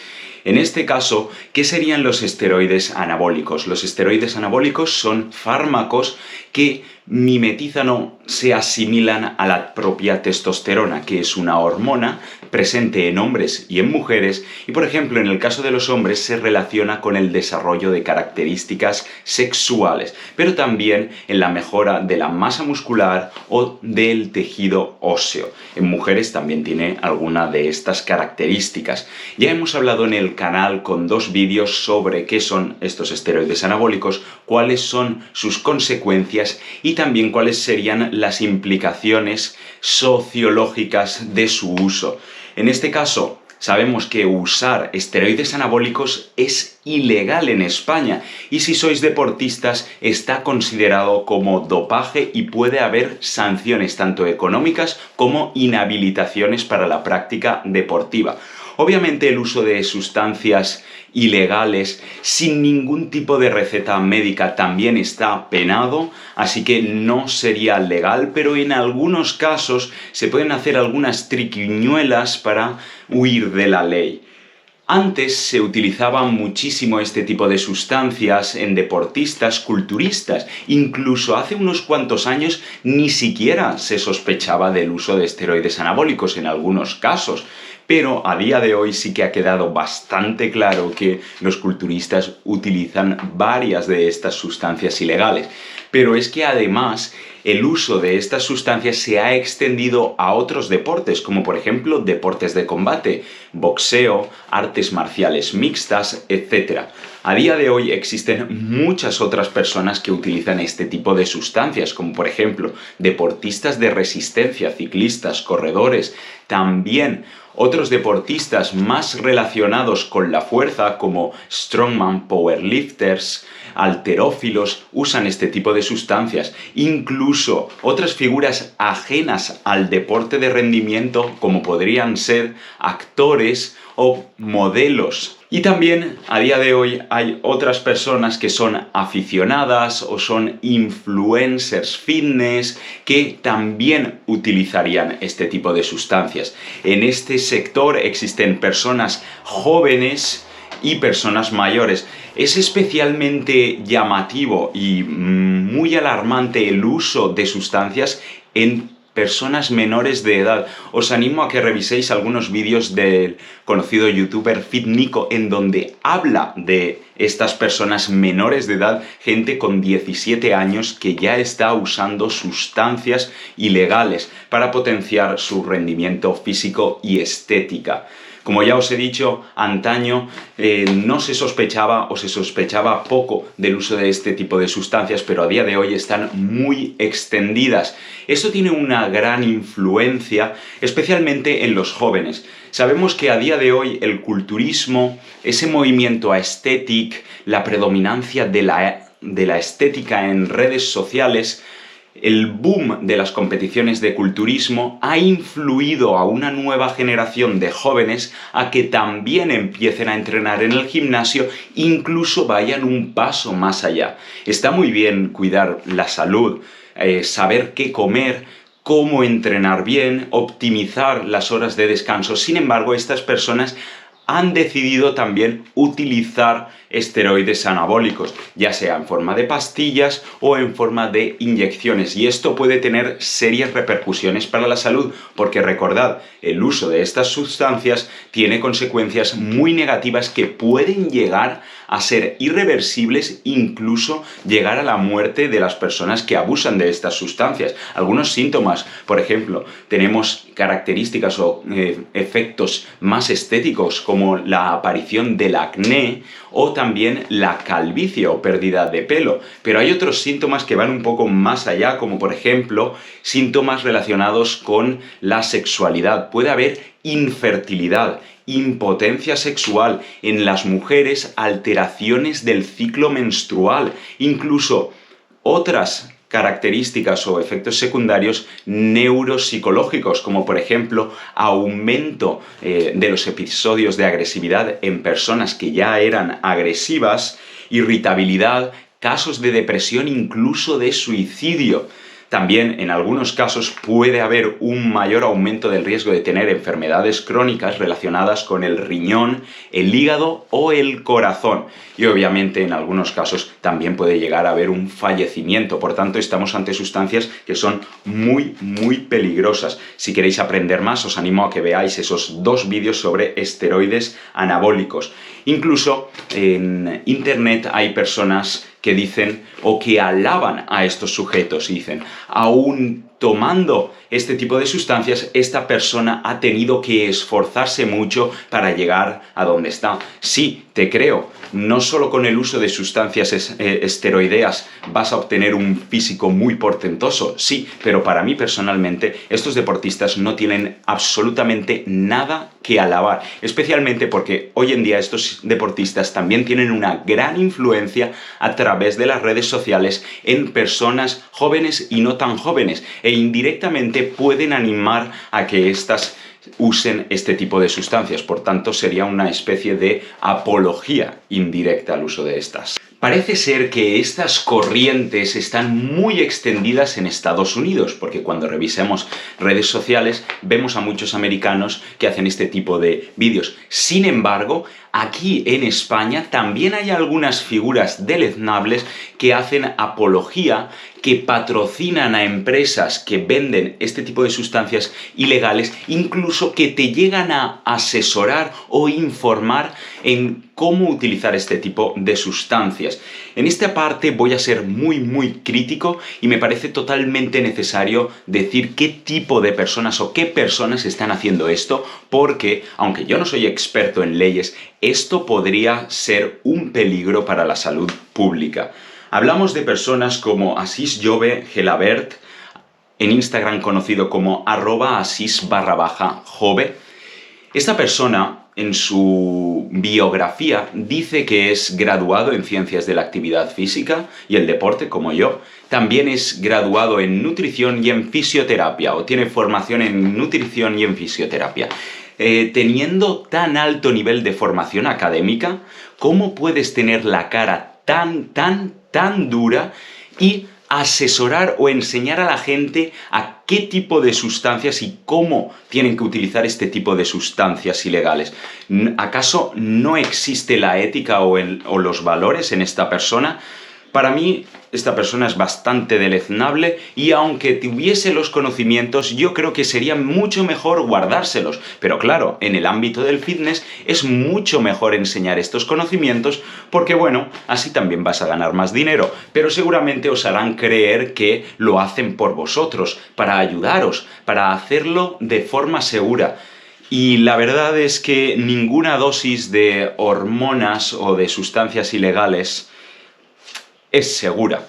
En este caso, ¿qué serían los esteroides anabólicos? Los esteroides anabólicos son fármacos que mimetizan o se asimilan a la propia testosterona, que es una hormona presente en hombres y en mujeres, y por ejemplo en el caso de los hombres se relaciona con el desarrollo de características sexuales, pero también en la mejora de la masa muscular o del tejido óseo. En mujeres también tiene alguna de estas características. Ya hemos hablado en el canal con 2 vídeos sobre qué son estos esteroides anabólicos, cuáles son sus consecuencias y también cuáles serían las implicaciones sociológicas de su uso. En este caso, sabemos que usar esteroides anabólicos es ilegal en España y si sois deportistas está considerado como dopaje y puede haber sanciones tanto económicas como inhabilitaciones para la práctica deportiva. Obviamente el uso de sustancias ilegales sin ningún tipo de receta médica también está penado, así que no sería legal, pero en algunos casos se pueden hacer algunas triquiñuelas para huir de la ley. Antes se utilizaba muchísimo este tipo de sustancias en deportistas culturistas. Incluso hace unos cuantos años ni siquiera se sospechaba del uso de esteroides anabólicos en algunos casos. Pero a día de hoy sí que ha quedado bastante claro que los culturistas utilizan varias de estas sustancias ilegales. Pero es que además el uso de estas sustancias se ha extendido a otros deportes, como por ejemplo deportes de combate, boxeo, artes marciales mixtas, etc. A día de hoy existen muchas otras personas que utilizan este tipo de sustancias, como por ejemplo deportistas de resistencia, ciclistas, corredores, también otros deportistas más relacionados con la fuerza, como strongman, powerlifters, halterófilos, usan este tipo de sustancias. Incluso otras figuras ajenas al deporte de rendimiento, como podrían ser actores o modelos. Y también a día de hoy hay otras personas que son aficionadas o son influencers fitness que también utilizarían este tipo de sustancias. En este sector existen personas jóvenes y personas mayores. Es especialmente llamativo y muy alarmante el uso de sustancias en personas menores de edad. Os animo a que reviséis algunos vídeos del conocido youtuber FitNico en donde habla de estas personas menores de edad, gente con 17 años que ya está usando sustancias ilegales para potenciar su rendimiento físico y estética. Como ya os he dicho, antaño no se sospechaba o se sospechaba poco del uso de este tipo de sustancias, pero a día de hoy están muy extendidas. Esto tiene una gran influencia, especialmente en los jóvenes. Sabemos que a día de hoy el culturismo, ese movimiento aesthetic, la predominancia de la estética en redes sociales, el boom de las competiciones de culturismo ha influido a una nueva generación de jóvenes a que también empiecen a entrenar en el gimnasio, incluso vayan un paso más allá. Está muy bien cuidar la salud, saber qué comer, cómo entrenar bien, optimizar las horas de descanso. Sin embargo, estas personas han decidido también utilizar esteroides anabólicos, ya sea en forma de pastillas o en forma de inyecciones. Y esto puede tener serias repercusiones para la salud, porque recordad, el uso de estas sustancias tiene consecuencias muy negativas que pueden llegar a ser irreversibles, incluso llegar a la muerte de las personas que abusan de estas sustancias. Algunos síntomas, por ejemplo, tenemos características o efectos más estéticos como la aparición del acné o también la calvicie o pérdida de pelo. Pero hay otros síntomas que van un poco más allá, como por ejemplo síntomas relacionados con la sexualidad. Puede haber infertilidad, impotencia sexual, en las mujeres alteraciones del ciclo menstrual, incluso otras características o efectos secundarios neuropsicológicos, como por ejemplo aumento de los episodios de agresividad en personas que ya eran agresivas, irritabilidad, casos de depresión, incluso de suicidio. También en algunos casos puede haber un mayor aumento del riesgo de tener enfermedades crónicas relacionadas con el riñón, el hígado o el corazón. Y obviamente en algunos casos también puede llegar a haber un fallecimiento. Por tanto, estamos ante sustancias que son muy, muy peligrosas. Si queréis aprender más, os animo a que veáis esos 2 vídeos sobre esteroides anabólicos. Incluso en internet hay personas que dicen o que alaban a estos sujetos y dicen, aún tomando este tipo de sustancias, esta persona ha tenido que esforzarse mucho para llegar a donde está. Sí, te creo, no solo con el uso de sustancias esteroideas vas a obtener un físico muy portentoso, sí, pero para mí personalmente estos deportistas no tienen absolutamente nada que alabar, especialmente porque hoy en día estos deportistas también tienen una gran influencia a través de las redes sociales en personas jóvenes y no tan jóvenes, e indirectamente pueden animar a que éstas usen este tipo de sustancias. Por tanto, sería una especie de apología indirecta al uso de estas. Parece ser que estas corrientes están muy extendidas en Estados Unidos, porque cuando revisemos redes sociales vemos a muchos americanos que hacen este tipo de vídeos. Sin embargo, aquí en España también hay algunas figuras deleznables que hacen apología, que patrocinan a empresas que venden este tipo de sustancias ilegales, incluso que te llegan a asesorar o informar en cómo utilizar este tipo de sustancias. En esta parte voy a ser muy crítico y me parece totalmente necesario decir qué tipo de personas o qué personas están haciendo esto, porque, aunque yo no soy experto en leyes, esto podría ser un peligro para la salud pública. Hablamos de personas como Asís Jove Gelabert, en Instagram conocido como @asís_jove. Esta persona, en su biografía, dice que es graduado en Ciencias de la Actividad Física y el Deporte, como yo. También es graduado en Nutrición y en Fisioterapia, o tiene formación en Nutrición y en Fisioterapia. teniendo tan alto nivel de formación académica, ¿cómo puedes tener la cara tan dura y asesorar o enseñar a la gente a qué tipo de sustancias y cómo tienen que utilizar este tipo de sustancias ilegales? ¿Acaso no existe la ética o los valores en esta persona? Para mí, esta persona es bastante deleznable y aunque tuviese los conocimientos, yo creo que sería mucho mejor guardárselos. Pero claro, en el ámbito del fitness es mucho mejor enseñar estos conocimientos porque, bueno, así también vas a ganar más dinero. Pero seguramente os harán creer que lo hacen por vosotros, para ayudaros, para hacerlo de forma segura. Y la verdad es que ninguna dosis de hormonas o de sustancias ilegales es segura.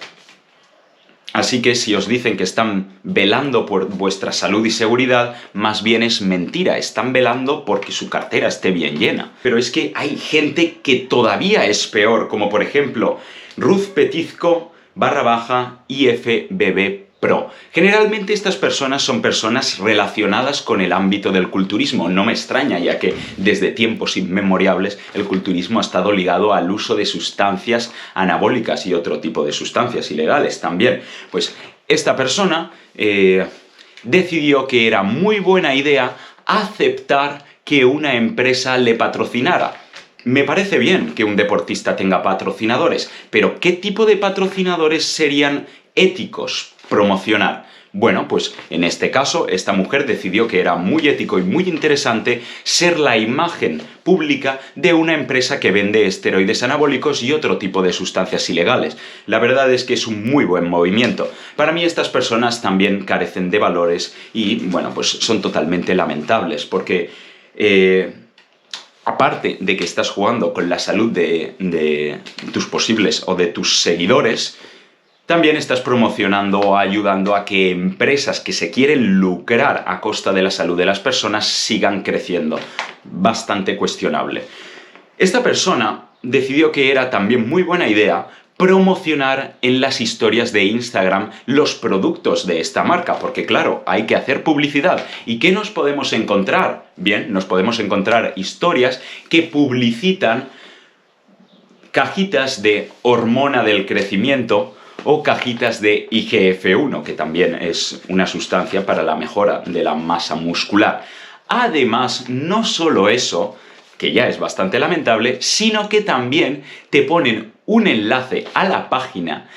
Así que si os dicen que están velando por vuestra salud y seguridad, más bien es mentira, están velando porque su cartera esté bien llena. Pero es que hay gente que todavía es peor, como por ejemplo Ruth Petizco _IFBB Pro. Generalmente estas personas son personas relacionadas con el ámbito del culturismo. No me extraña, ya que desde tiempos inmemorables el culturismo ha estado ligado al uso de sustancias anabólicas y otro tipo de sustancias ilegales también. Pues esta persona decidió que era muy buena idea aceptar que una empresa le patrocinara. Me parece bien que un deportista tenga patrocinadores, pero ¿qué tipo de patrocinadores serían éticos promocionar? Bueno, pues en este caso, esta mujer decidió que era muy ético y muy interesante ser la imagen pública de una empresa que vende esteroides anabólicos y otro tipo de sustancias ilegales. La verdad es que es un muy buen movimiento. Para mí estas personas también carecen de valores y, bueno, pues son totalmente lamentables porque aparte de que estás jugando con la salud de tus posibles o de tus seguidores, también estás promocionando o ayudando a que empresas que se quieren lucrar a costa de la salud de las personas sigan creciendo. Bastante cuestionable. Esta persona decidió que era también muy buena idea promocionar en las historias de Instagram los productos de esta marca, porque claro, hay que hacer publicidad. ¿Y qué nos podemos encontrar? Bien, nos podemos encontrar historias que publicitan cajitas de hormona del crecimiento o cajitas de IGF-1, que también es una sustancia para la mejora de la masa muscular. Además, no solo eso, que ya es bastante lamentable, sino que también te ponen un enlace a la página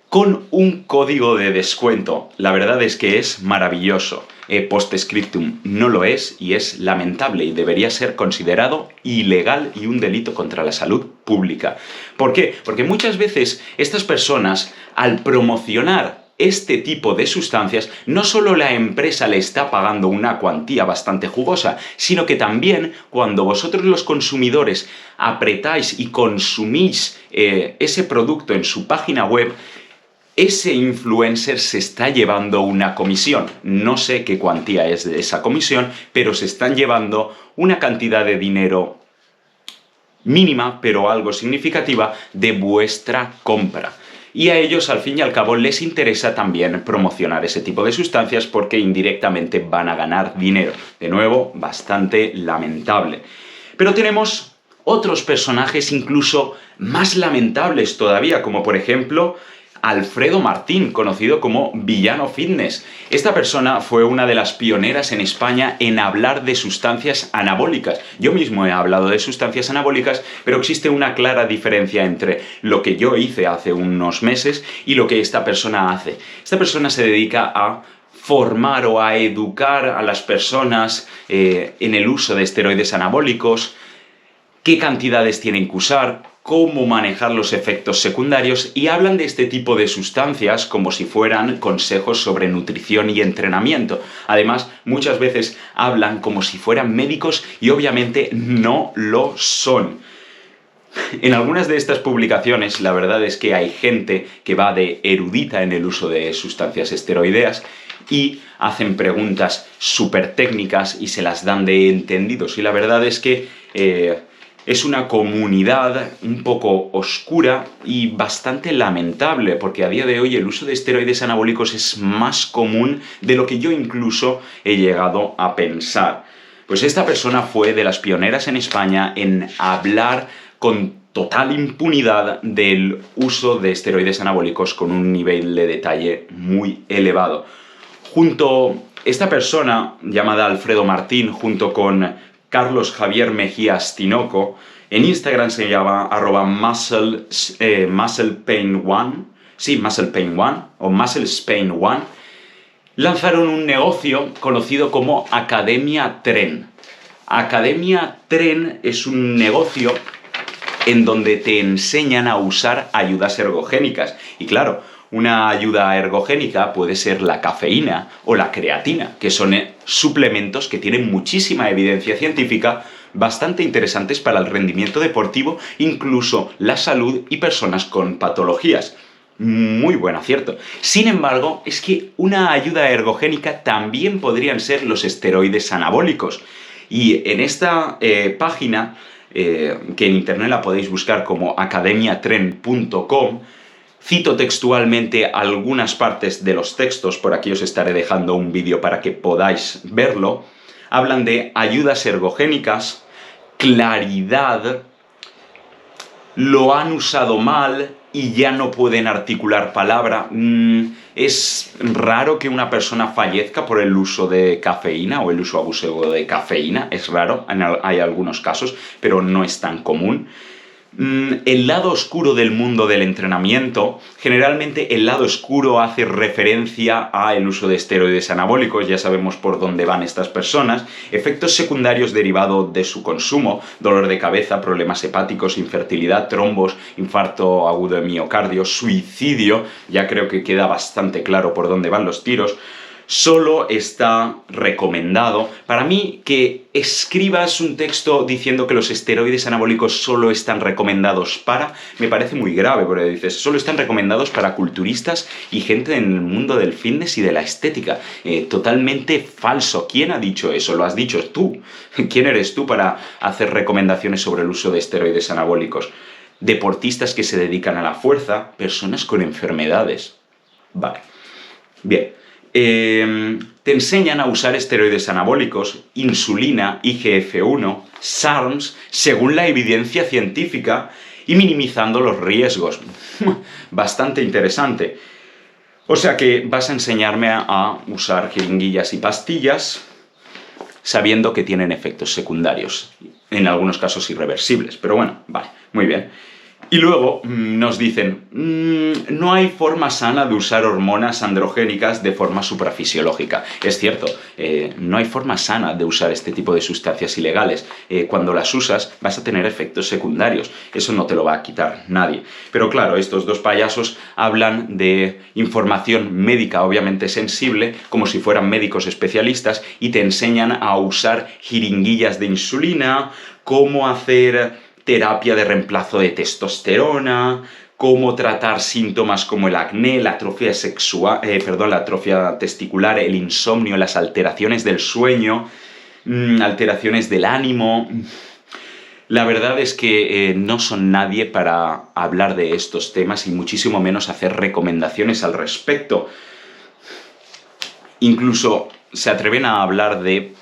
con un código de descuento. La verdad es que es maravilloso. Post-scriptum no lo es y es lamentable y debería ser considerado ilegal y un delito contra la salud pública. ¿Por qué? Porque muchas veces estas personas, al promocionar este tipo de sustancias, no solo la empresa le está pagando una cuantía bastante jugosa, sino que también cuando vosotros los consumidores apretáis y consumís ese producto en su página web, ese influencer se está llevando una comisión. No sé qué cuantía es de esa comisión, pero se están llevando una cantidad de dinero mínima, pero algo significativa, de vuestra compra. Y a ellos, al fin y al cabo, les interesa también promocionar ese tipo de sustancias porque indirectamente van a ganar dinero. De nuevo, bastante lamentable. Pero tenemos otros personajes incluso más lamentables todavía, como por ejemplo Alfredo Martín, conocido como Villano Fitness. Esta persona fue una de las pioneras en España en hablar de sustancias anabólicas. Yo mismo he hablado de sustancias anabólicas, pero existe una clara diferencia entre lo que yo hice hace unos meses y lo que esta persona hace. Esta persona se dedica a formar o a educar a las personas en el uso de esteroides anabólicos, qué cantidades tienen que usar, cómo manejar los efectos secundarios y hablan de este tipo de sustancias como si fueran consejos sobre nutrición y entrenamiento. Además, muchas veces hablan como si fueran médicos y obviamente no lo son. En algunas de estas publicaciones, la verdad es que hay gente que va de erudita en el uso de sustancias esteroideas y hacen preguntas súper técnicas y se las dan de entendidos. Y la verdad es que es una comunidad un poco oscura y bastante lamentable, porque a día de hoy el uso de esteroides anabólicos es más común de lo que yo incluso he llegado a pensar. Pues esta persona fue de las pioneras en España en hablar con total impunidad del uso de esteroides anabólicos con un nivel de detalle muy elevado. Esta persona, llamada Alfredo Martín, junto con Carlos Javier Mejías Tinoco, en Instagram se llama @musclepain1, sí, musclepain1 o musclespain1, lanzaron un negocio conocido como Academia Tren. Academia Tren es un negocio en donde te enseñan a usar ayudas ergogénicas. Y claro, una ayuda ergogénica puede ser la cafeína o la creatina, que son suplementos que tienen muchísima evidencia científica, bastante interesantes para el rendimiento deportivo, incluso la salud y personas con patologías. Muy buen acierto. Sin embargo, es que una ayuda ergogénica también podrían ser los esteroides anabólicos. Y en esta página, que en internet la podéis buscar como academiatren.com, cito textualmente algunas partes de los textos, por aquí os estaré dejando un vídeo para que podáis verlo. Hablan de ayudas ergogénicas, claridad, lo han usado mal y ya no pueden articular palabra. Es raro que una persona fallezca por el uso de cafeína o el uso abusivo de cafeína. Es raro, hay algunos casos, pero no es tan común. El lado oscuro del mundo del entrenamiento, generalmente el lado oscuro hace referencia al uso de esteroides anabólicos, ya sabemos por dónde van estas personas, efectos secundarios derivados de su consumo, dolor de cabeza, problemas hepáticos, infertilidad, trombos, infarto agudo de miocardio, suicidio, ya creo que queda bastante claro por dónde van los tiros. Solo está recomendado, para mí, que escribas un texto diciendo que los esteroides anabólicos solo están recomendados me parece muy grave, porque dices, solo están recomendados para culturistas y gente en el mundo del fitness y de la estética. Totalmente falso. ¿Quién ha dicho eso? Lo has dicho tú. ¿Quién eres tú para hacer recomendaciones sobre el uso de esteroides anabólicos? Deportistas que se dedican a la fuerza, personas con enfermedades. Vale. Bien. Te enseñan a usar esteroides anabólicos, insulina, IGF-1, SARMs, según la evidencia científica y minimizando los riesgos. Bastante interesante. O sea que vas a enseñarme a usar jeringuillas y pastillas sabiendo que tienen efectos secundarios, en algunos casos irreversibles. Pero bueno, vale, muy bien. Y luego nos dicen, no hay forma sana de usar hormonas androgénicas de forma suprafisiológica. Es cierto, no hay forma sana de usar este tipo de sustancias ilegales. Cuando las usas vas a tener efectos secundarios. Eso no te lo va a quitar nadie. Pero claro, estos dos payasos hablan de información médica obviamente sensible, como si fueran médicos especialistas, y te enseñan a usar jeringuillas de insulina, cómo hacer terapia de reemplazo de testosterona, cómo tratar síntomas como el acné, la atrofia la atrofia testicular, el insomnio, las alteraciones del sueño, alteraciones del ánimo. La verdad es que no son nadie para hablar de estos temas y muchísimo menos hacer recomendaciones al respecto. Incluso se atreven a hablar de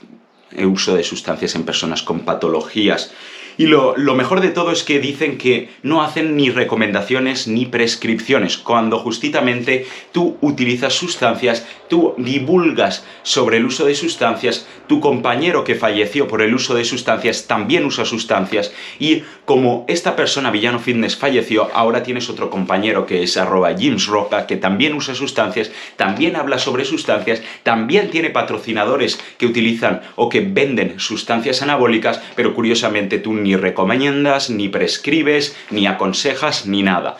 uso de sustancias en personas con patologías. Y lo mejor de todo es que dicen que no hacen ni recomendaciones ni prescripciones, cuando justamente tú utilizas sustancias, tú divulgas sobre el uso de sustancias, tu compañero que falleció por el uso de sustancias también usa sustancias, y como esta persona, Villano Fitness, falleció, ahora tienes otro compañero que es @JimsRoca, que también usa sustancias, también habla sobre sustancias, también tiene patrocinadores que utilizan o que venden sustancias anabólicas, pero curiosamente tú ni recomiendas, ni prescribes, ni aconsejas, ni nada.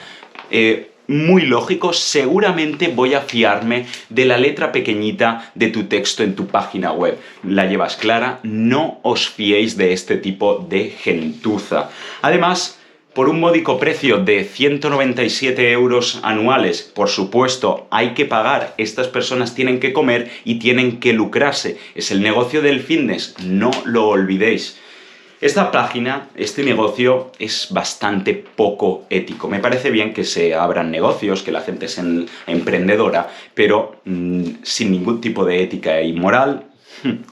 Muy lógico, seguramente voy a fiarme de la letra pequeñita de tu texto en tu página web. La llevas clara, no os fiéis de este tipo de gentuza. Además, por un módico precio de 197 € anuales, por supuesto, hay que pagar, estas personas tienen que comer y tienen que lucrarse. Es el negocio del fitness, no lo olvidéis. Esta página, este negocio, es bastante poco ético. Me parece bien que se abran negocios, que la gente sea emprendedora, pero sin ningún tipo de ética y moral,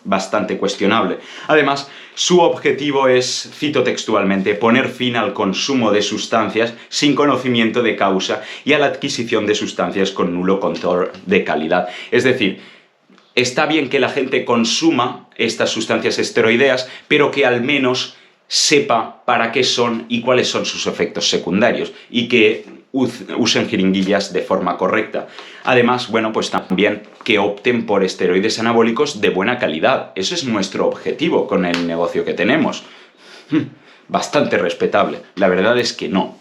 bastante cuestionable. Además, su objetivo es, cito textualmente, poner fin al consumo de sustancias sin conocimiento de causa y a la adquisición de sustancias con nulo control de calidad. Es decir, está bien que la gente consuma estas sustancias esteroideas, pero que al menos sepa para qué son y cuáles son sus efectos secundarios, y que usen jeringuillas de forma correcta. Además, bueno, pues también que opten por esteroides anabólicos de buena calidad. Ese es nuestro objetivo con el negocio que tenemos. Bastante respetable. La verdad es que no.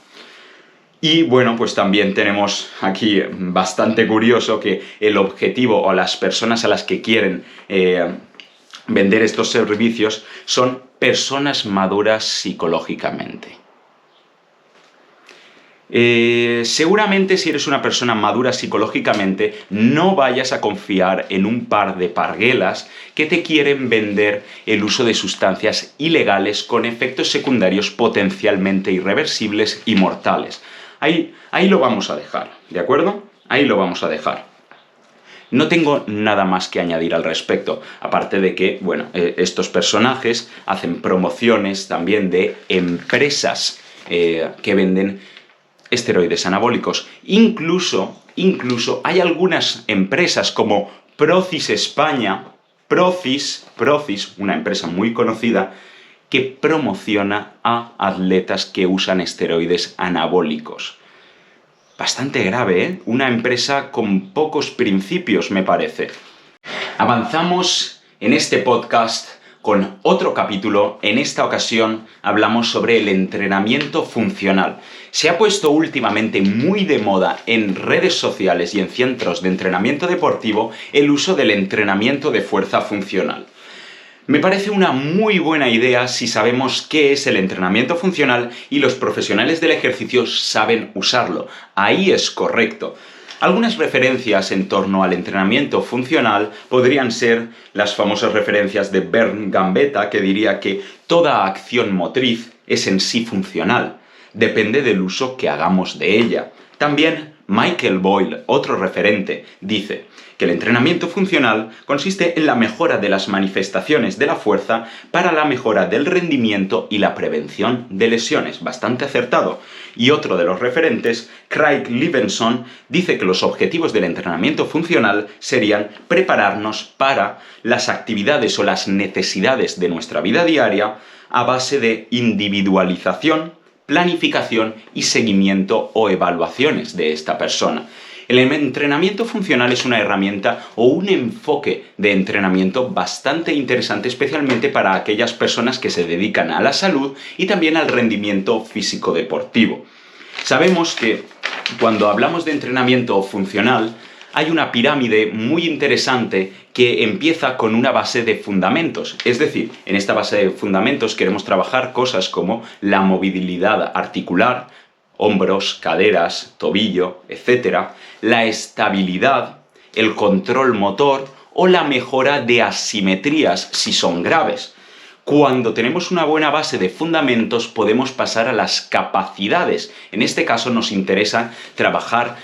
Y bueno, pues también tenemos aquí bastante curioso que el objetivo o las personas a las que quieren vender estos servicios son personas maduras psicológicamente. Seguramente si eres una persona madura psicológicamente no vayas a confiar en un par de parguelas que te quieren vender el uso de sustancias ilegales con efectos secundarios potencialmente irreversibles y mortales. Ahí lo vamos a dejar, ¿de acuerdo? Ahí lo vamos a dejar. No tengo nada más que añadir al respecto, aparte de que, bueno, estos personajes hacen promociones también de empresas que venden esteroides anabólicos. Incluso hay algunas empresas como Procis España, Procis, una empresa muy conocida, que promociona a atletas que usan esteroides anabólicos. Bastante grave, ¿eh? Una empresa con pocos principios, me parece. Avanzamos en este podcast con otro capítulo. En esta ocasión hablamos sobre el entrenamiento funcional. Se ha puesto últimamente muy de moda en redes sociales y en centros de entrenamiento deportivo el uso del entrenamiento de fuerza funcional. Me parece una muy buena idea si sabemos qué es el entrenamiento funcional y los profesionales del ejercicio saben usarlo. Ahí es correcto. Algunas referencias en torno al entrenamiento funcional podrían ser las famosas referencias de Bern Gambetta, que diría que toda acción motriz es en sí funcional, depende del uso que hagamos de ella. También Michael Boyle, otro referente, dice que el entrenamiento funcional consiste en la mejora de las manifestaciones de la fuerza para la mejora del rendimiento y la prevención de lesiones. Bastante acertado. Y otro de los referentes, Craig Levinson, dice que los objetivos del entrenamiento funcional serían prepararnos para las actividades o las necesidades de nuestra vida diaria a base de individualización, planificación y seguimiento o evaluaciones de esta persona. El entrenamiento funcional es una herramienta o un enfoque de entrenamiento bastante interesante, especialmente para aquellas personas que se dedican a la salud y también al rendimiento físico-deportivo. Sabemos que cuando hablamos de entrenamiento funcional, hay una pirámide muy interesante que empieza con una base de fundamentos. Es decir, en esta base de fundamentos queremos trabajar cosas como la movilidad articular, hombros, caderas, tobillo, etc., la estabilidad, el control motor o la mejora de asimetrías si son graves. Cuando tenemos una buena base de fundamentos podemos pasar a las capacidades. En este caso nos interesa trabajar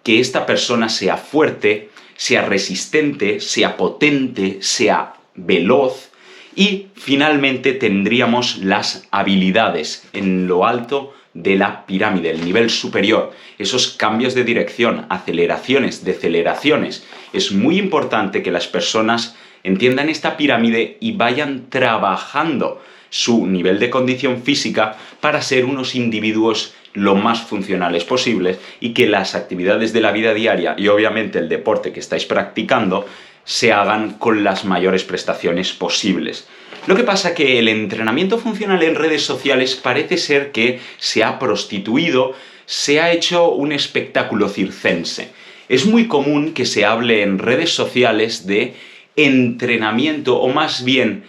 que esta persona sea fuerte, sea resistente, sea potente, sea veloz, y finalmente tendríamos las habilidades en lo alto de la pirámide, el nivel superior, esos cambios de dirección, aceleraciones, deceleraciones. Es muy importante que las personas entiendan esta pirámide y vayan trabajando su nivel de condición física para ser unos individuos lo más funcionales posibles y que las actividades de la vida diaria y obviamente el deporte que estáis practicando se hagan con las mayores prestaciones posibles. Lo que pasa es que el entrenamiento funcional en redes sociales parece ser que se ha prostituido, se ha hecho un espectáculo circense. Es muy común que se hable en redes sociales de entrenamiento o más bien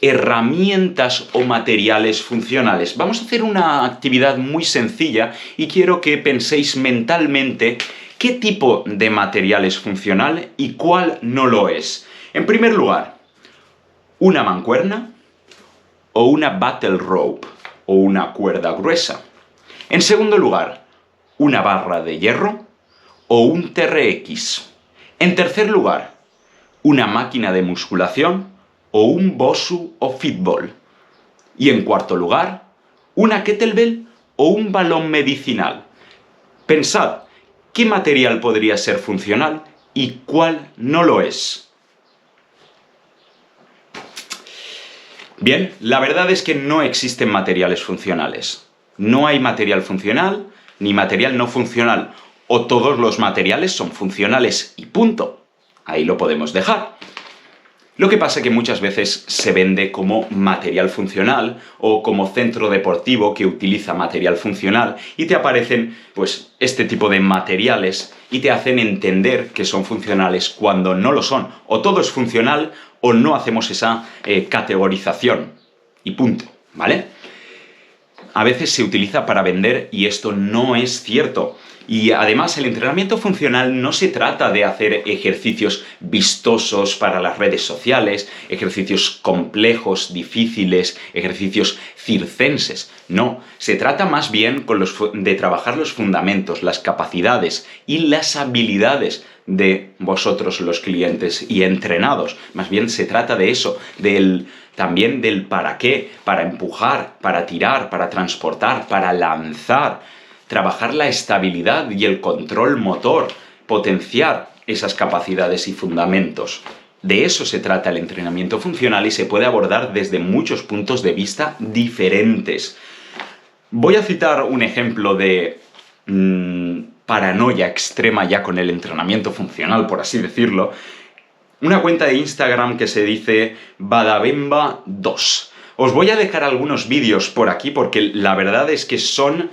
herramientas o materiales funcionales. Vamos a hacer una actividad muy sencilla y quiero que penséis mentalmente qué tipo de material es funcional y cuál no lo es. En primer lugar, una mancuerna o una battle rope o una cuerda gruesa. En segundo lugar, una barra de hierro o un TRX. En tercer lugar, una máquina de musculación o un BOSU o fitball. Y en cuarto lugar, una kettlebell o un balón medicinal. Pensad, ¿qué material podría ser funcional y cuál no lo es? Bien, la verdad es que no existen materiales funcionales. No hay material funcional ni material no funcional. O todos los materiales son funcionales y punto. Ahí lo podemos dejar. Lo que pasa es que muchas veces se vende como material funcional o como centro deportivo que utiliza material funcional y te aparecen pues este tipo de materiales y te hacen entender que son funcionales cuando no lo son. O todo es funcional o no hacemos esa categorización y punto, ¿vale? A veces se utiliza para vender y esto no es cierto. Y además el entrenamiento funcional no se trata de hacer ejercicios vistosos para las redes sociales, ejercicios complejos, difíciles, ejercicios circenses. No, se trata más bien de trabajar los fundamentos, las capacidades y las habilidades de vosotros los clientes y entrenados. Más bien se trata de eso, también del para qué, para empujar, para tirar, para transportar, para lanzar. Trabajar la estabilidad y el control motor, potenciar esas capacidades y fundamentos. De eso se trata el entrenamiento funcional y se puede abordar desde muchos puntos de vista diferentes. Voy a citar un ejemplo de paranoia extrema ya con el entrenamiento funcional, por así decirlo. Una cuenta de Instagram que se dice Badabemba2. Os voy a dejar algunos vídeos por aquí porque la verdad es que son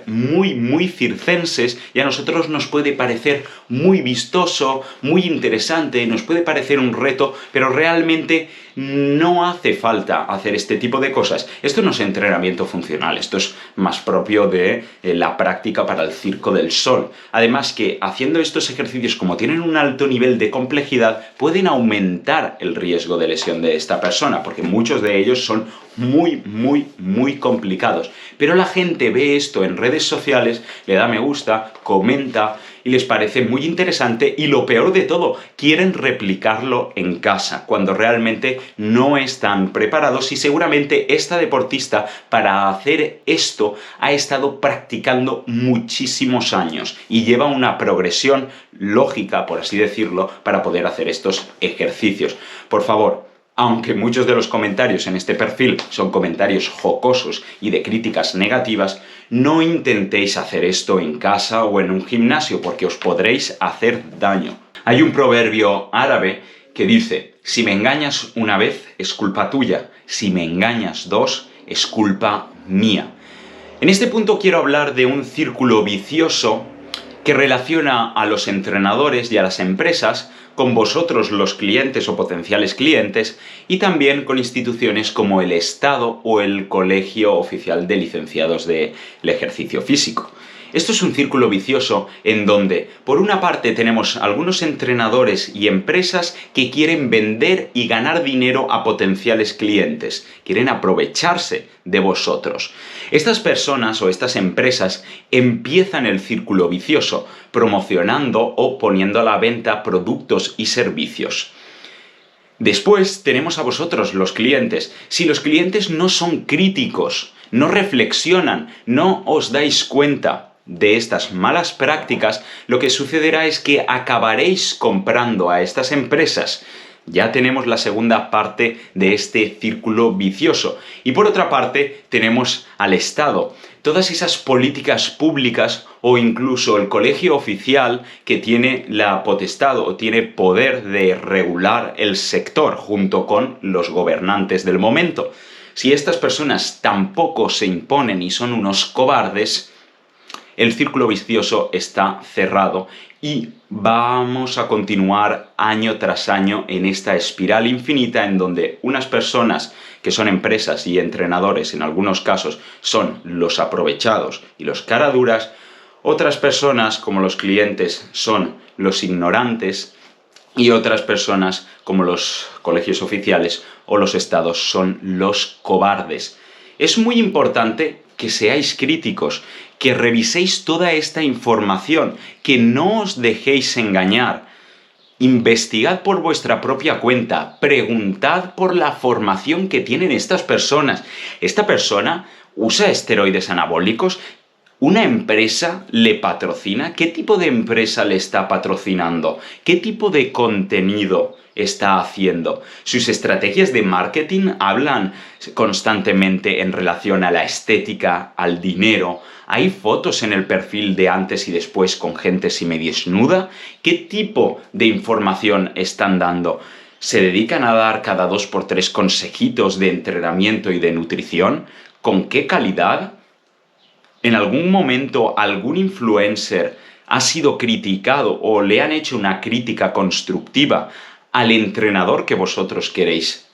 muy circenses y a nosotros nos puede parecer muy vistoso, muy interesante, nos puede parecer un reto, pero realmente no hace falta hacer este tipo de cosas. Esto no es entrenamiento funcional, esto es más propio de la práctica para el circo del sol. Además que haciendo estos ejercicios, como tienen un alto nivel de complejidad, pueden aumentar el riesgo de lesión de esta persona, porque muchos de ellos son muy complicados. Pero la gente ve esto en redes sociales, le da me gusta, comenta y les parece muy interesante y lo peor de todo, quieren replicarlo en casa, cuando realmente no están preparados y seguramente esta deportista para hacer esto ha estado practicando muchísimos años y lleva una progresión lógica, por así decirlo, para poder hacer estos ejercicios. Por favor, aunque muchos de los comentarios en este perfil son comentarios jocosos y de críticas negativas, no intentéis hacer esto en casa o en un gimnasio porque os podréis hacer daño. Hay un proverbio árabe que dice: si me engañas una vez es culpa tuya, si me engañas dos es culpa mía. En este punto quiero hablar de un círculo vicioso que relaciona a los entrenadores y a las empresas con vosotros los clientes o potenciales clientes y también con instituciones como el Estado o el Colegio Oficial de Licenciados del Ejercicio Físico. Esto es un círculo vicioso en donde, por una parte, tenemos algunos entrenadores y empresas que quieren vender y ganar dinero a potenciales clientes, quieren aprovecharse de vosotros. Estas personas o estas empresas empiezan el círculo vicioso, promocionando o poniendo a la venta productos y servicios. Después tenemos a vosotros, los clientes. Si los clientes no son críticos, no reflexionan, no os dais cuenta de estas malas prácticas, lo que sucederá es que acabaréis comprando a estas empresas. Ya tenemos la segunda parte de este círculo vicioso. Y por otra parte, tenemos al Estado. Todas esas políticas públicas o incluso el colegio oficial que tiene la potestad o tiene poder de regular el sector junto con los gobernantes del momento. Si estas personas tampoco se imponen y son unos cobardes, el círculo vicioso está cerrado y vamos a continuar año tras año en esta espiral infinita en donde unas personas que son empresas y entrenadores en algunos casos son los aprovechados y los caraduras, otras personas como los clientes son los ignorantes y otras personas como los colegios oficiales o los estados son los cobardes. Es muy importante que seáis críticos, que reviséis toda esta información, que no os dejéis engañar. investigad por vuestra propia cuenta, preguntad por la formación que tienen estas personas. ¿Esta persona usa esteroides anabólicos? ¿Una empresa le patrocina? ¿Qué tipo de empresa le está patrocinando? ¿Qué tipo de contenido está haciendo? ¿Sus estrategias de marketing hablan constantemente en relación a la estética, al dinero? ¿Hay fotos en el perfil de antes y después con gente semidesnuda? ¿Qué tipo de información están dando? ¿Se dedican a dar cada 2x3 consejitos de entrenamiento y de nutrición? ¿Con qué calidad? ¿En algún momento algún influencer ha sido criticado o le han hecho una crítica constructiva al entrenador que vosotros queréis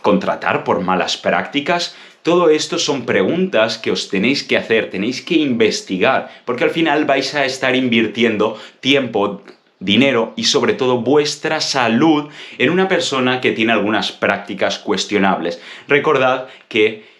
contratar por malas prácticas? Todo esto son preguntas que os tenéis que hacer, tenéis que investigar, porque al final vais a estar invirtiendo tiempo, dinero y sobre todo vuestra salud en una persona que tiene algunas prácticas cuestionables. Recordad que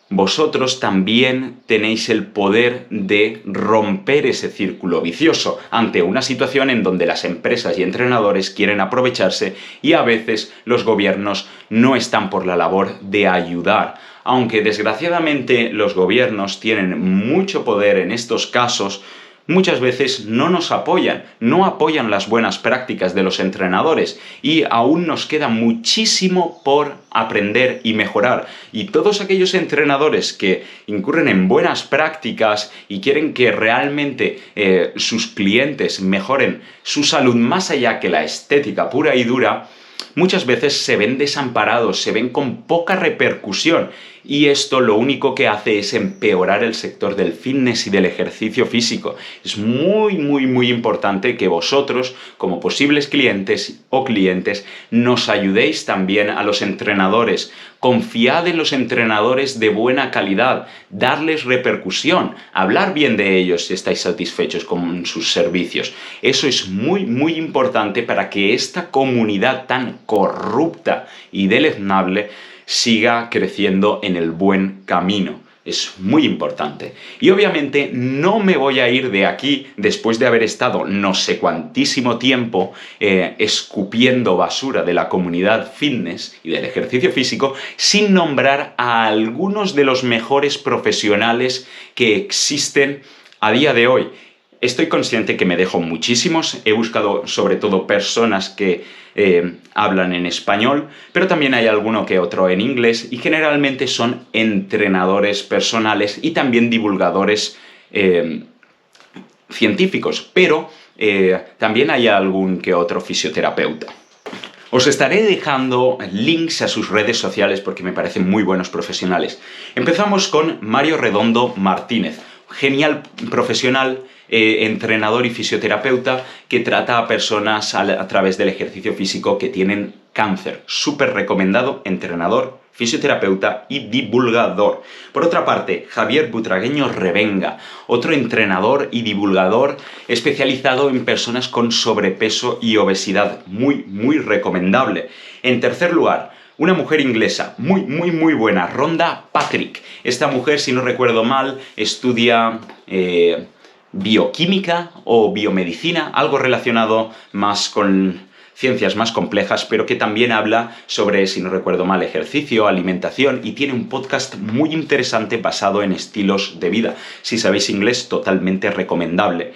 vosotros también tenéis el poder de romper ese círculo vicioso ante una situación en donde las empresas y entrenadores quieren aprovecharse y a veces los gobiernos no están por la labor de ayudar. Aunque desgraciadamente los gobiernos tienen mucho poder en estos casos, muchas veces no nos apoyan, no apoyan las buenas prácticas de los entrenadores y aún nos queda muchísimo por aprender y mejorar. Y todos aquellos entrenadores que incurren en buenas prácticas y quieren que realmente sus clientes mejoren su salud más allá que la estética pura y dura, muchas veces se ven desamparados, se ven con poca repercusión y esto lo único que hace es empeorar el sector del fitness y del ejercicio físico. Es muy, muy, muy importante que vosotros, como posibles clientes o clientes, nos ayudéis también a los entrenadores. Confiad en los entrenadores de buena calidad, darles repercusión, hablar bien de ellos si estáis satisfechos con sus servicios. Eso es muy, muy importante para que esta comunidad tan corrupta y deleznable siga creciendo en el buen camino. Es muy importante. Y obviamente no me voy a ir de aquí después de haber estado no sé cuantísimo tiempo escupiendo basura de la comunidad fitness y del ejercicio físico sin nombrar a algunos de los mejores profesionales que existen a día de hoy. Estoy consciente que me dejo muchísimos, he buscado sobre todo personas que hablan en español, pero también hay alguno que otro en inglés y generalmente son entrenadores personales y también divulgadores científicos, pero también hay algún que otro fisioterapeuta. Os estaré dejando links a sus redes sociales porque me parecen muy buenos profesionales. Empezamos con Mario Redondo Martínez, genial profesional, entrenador y fisioterapeuta que trata a personas a través del ejercicio físico que tienen cáncer. Súper recomendado, entrenador, fisioterapeuta y divulgador. Por otra parte, Javier Butragueño Revenga, otro entrenador y divulgador especializado en personas con sobrepeso y obesidad. Muy, muy recomendable. En tercer lugar, una mujer inglesa muy, muy, muy buena, Rhonda Patrick. Esta mujer, si no recuerdo mal, estudia bioquímica o biomedicina, algo relacionado más con ciencias más complejas, pero que también habla sobre, si no recuerdo mal, ejercicio, alimentación y tiene un podcast muy interesante basado en estilos de vida. Si sabéis inglés, totalmente recomendable.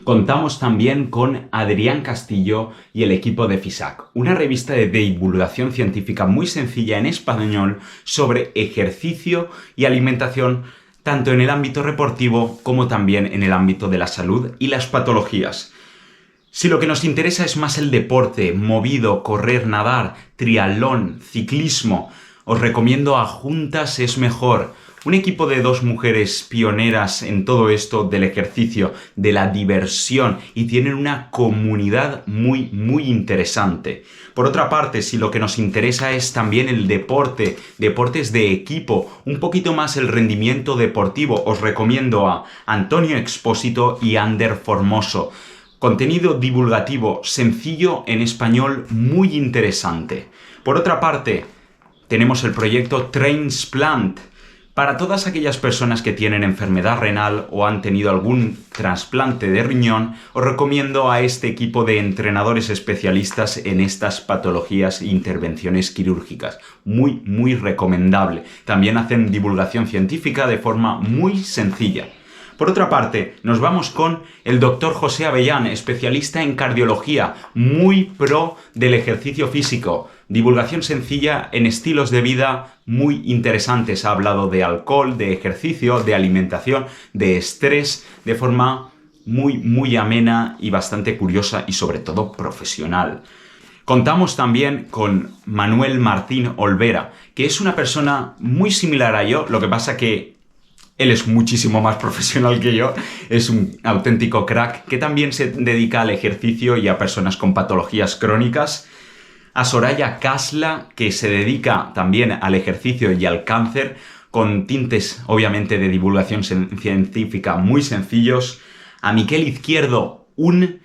Contamos también con Adrián Castillo y el equipo de FISAC, una revista de divulgación científica muy sencilla en español sobre ejercicio y alimentación, tanto en el ámbito deportivo como también en el ámbito de la salud y las patologías. Si lo que nos interesa es más el deporte, movido, correr, nadar, triatlón, ciclismo, os recomiendo a Juntas es Mejor, un equipo de 2 mujeres pioneras en todo esto del ejercicio, de la diversión y tienen una comunidad muy, muy interesante. Por otra parte, si lo que nos interesa es también el deporte, deportes de equipo, un poquito más el rendimiento deportivo, os recomiendo a Antonio Expósito y Ander Formoso. Contenido divulgativo, sencillo en español, muy interesante. Por otra parte, tenemos el proyecto Transplant, Para todas aquellas personas que tienen enfermedad renal o han tenido algún trasplante de riñón, os recomiendo a este equipo de entrenadores especialistas en estas patologías e intervenciones quirúrgicas. Muy, muy recomendable. También hacen divulgación científica de forma muy sencilla. Por otra parte, nos vamos con el doctor José Avellán, especialista en cardiología, muy pro del ejercicio físico. Divulgación sencilla en estilos de vida muy interesantes. Ha hablado de alcohol, de ejercicio, de alimentación, de estrés, de forma muy, muy amena y bastante curiosa y sobre todo profesional. Contamos también con Manuel Martín Olvera, que es una persona muy similar a yo, lo que pasa que él es muchísimo más profesional que yo, es un auténtico crack que también se dedica al ejercicio y a personas con patologías crónicas. A Soraya Casla, que se dedica también al ejercicio y al cáncer, con tintes obviamente de divulgación científica muy sencillos. A Miquel Izquierdo, un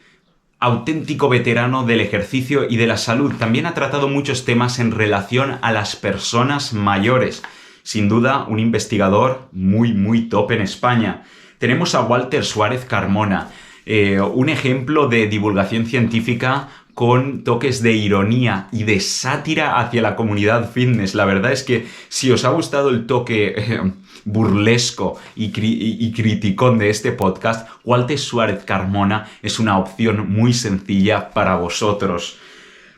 auténtico veterano del ejercicio y de la salud. También ha tratado muchos temas en relación a las personas mayores. Sin duda, un investigador muy, muy top en España. Tenemos a Walter Suárez Carmona, un ejemplo de divulgación científica con toques de ironía y de sátira hacia la comunidad fitness. La verdad es que si os ha gustado el toque burlesco y criticón de este podcast, Walter Suárez Carmona es una opción muy sencilla para vosotros.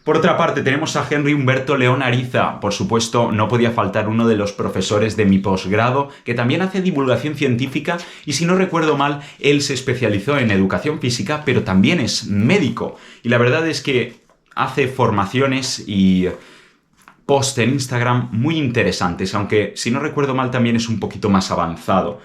Por otra parte, tenemos a Henry Humberto León Ariza. Por supuesto, no podía faltar uno de los profesores de mi posgrado, que también hace divulgación científica y, si no recuerdo mal, él se especializó en educación física, pero también es médico. Y la verdad es que hace formaciones y posts en Instagram muy interesantes, aunque, si no recuerdo mal, también es un poquito más avanzado.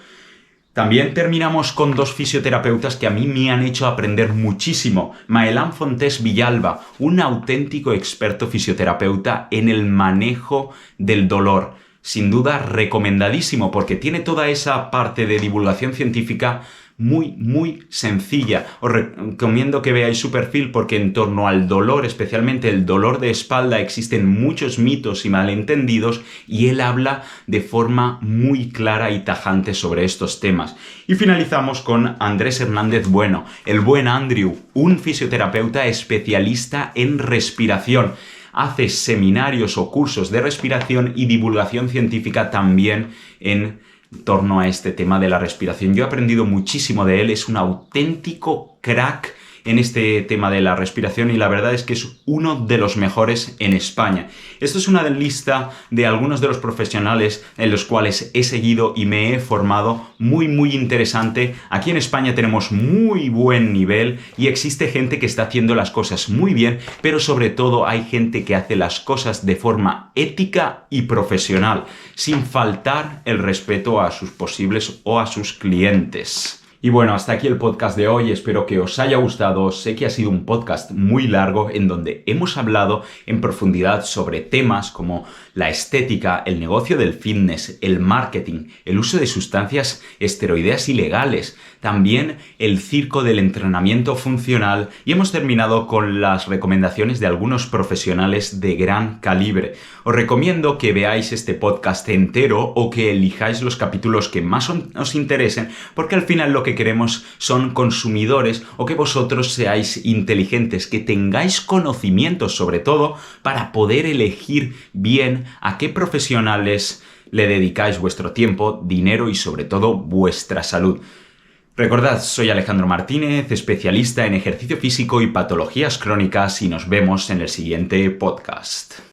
También terminamos con dos fisioterapeutas que a mí me han hecho aprender muchísimo. Maelán Fontés Villalba, un auténtico experto fisioterapeuta en el manejo del dolor. Sin duda recomendadísimo porque tiene toda esa parte de divulgación científica muy, muy sencilla. Os recomiendo que veáis su perfil porque en torno al dolor, especialmente el dolor de espalda, existen muchos mitos y malentendidos y él habla de forma muy clara y tajante sobre estos temas. Y finalizamos con Andrés Hernández Bueno, el buen Andrew, un fisioterapeuta especialista en respiración. Hace seminarios o cursos de respiración y divulgación científica también en torno a este tema de la respiración. Yo he aprendido muchísimo de él, es un auténtico crack en este tema de la respiración y la verdad es que es uno de los mejores en España. Esto es una lista de algunos de los profesionales en los cuales he seguido y me he formado, muy, muy interesante. Aquí en España tenemos muy buen nivel y existe gente que está haciendo las cosas muy bien, pero sobre todo hay gente que hace las cosas de forma ética y profesional, sin faltar el respeto a sus posibles o a sus clientes. Y bueno, hasta aquí el podcast de hoy, espero que os haya gustado. Sé que ha sido un podcast muy largo en donde hemos hablado en profundidad sobre temas como la estética, el negocio del fitness, el marketing, el uso de sustancias esteroideas ilegales, también el circo del entrenamiento funcional y hemos terminado con las recomendaciones de algunos profesionales de gran calibre. Os recomiendo que veáis este podcast entero o que elijáis los capítulos que más os interesen porque al final lo que queremos son consumidores o que vosotros seáis inteligentes, que tengáis conocimientos sobre todo para poder elegir bien a qué profesionales le dedicáis vuestro tiempo, dinero y sobre todo vuestra salud. Recordad, soy Alejandro Martínez, especialista en ejercicio físico y patologías crónicas y nos vemos en el siguiente podcast.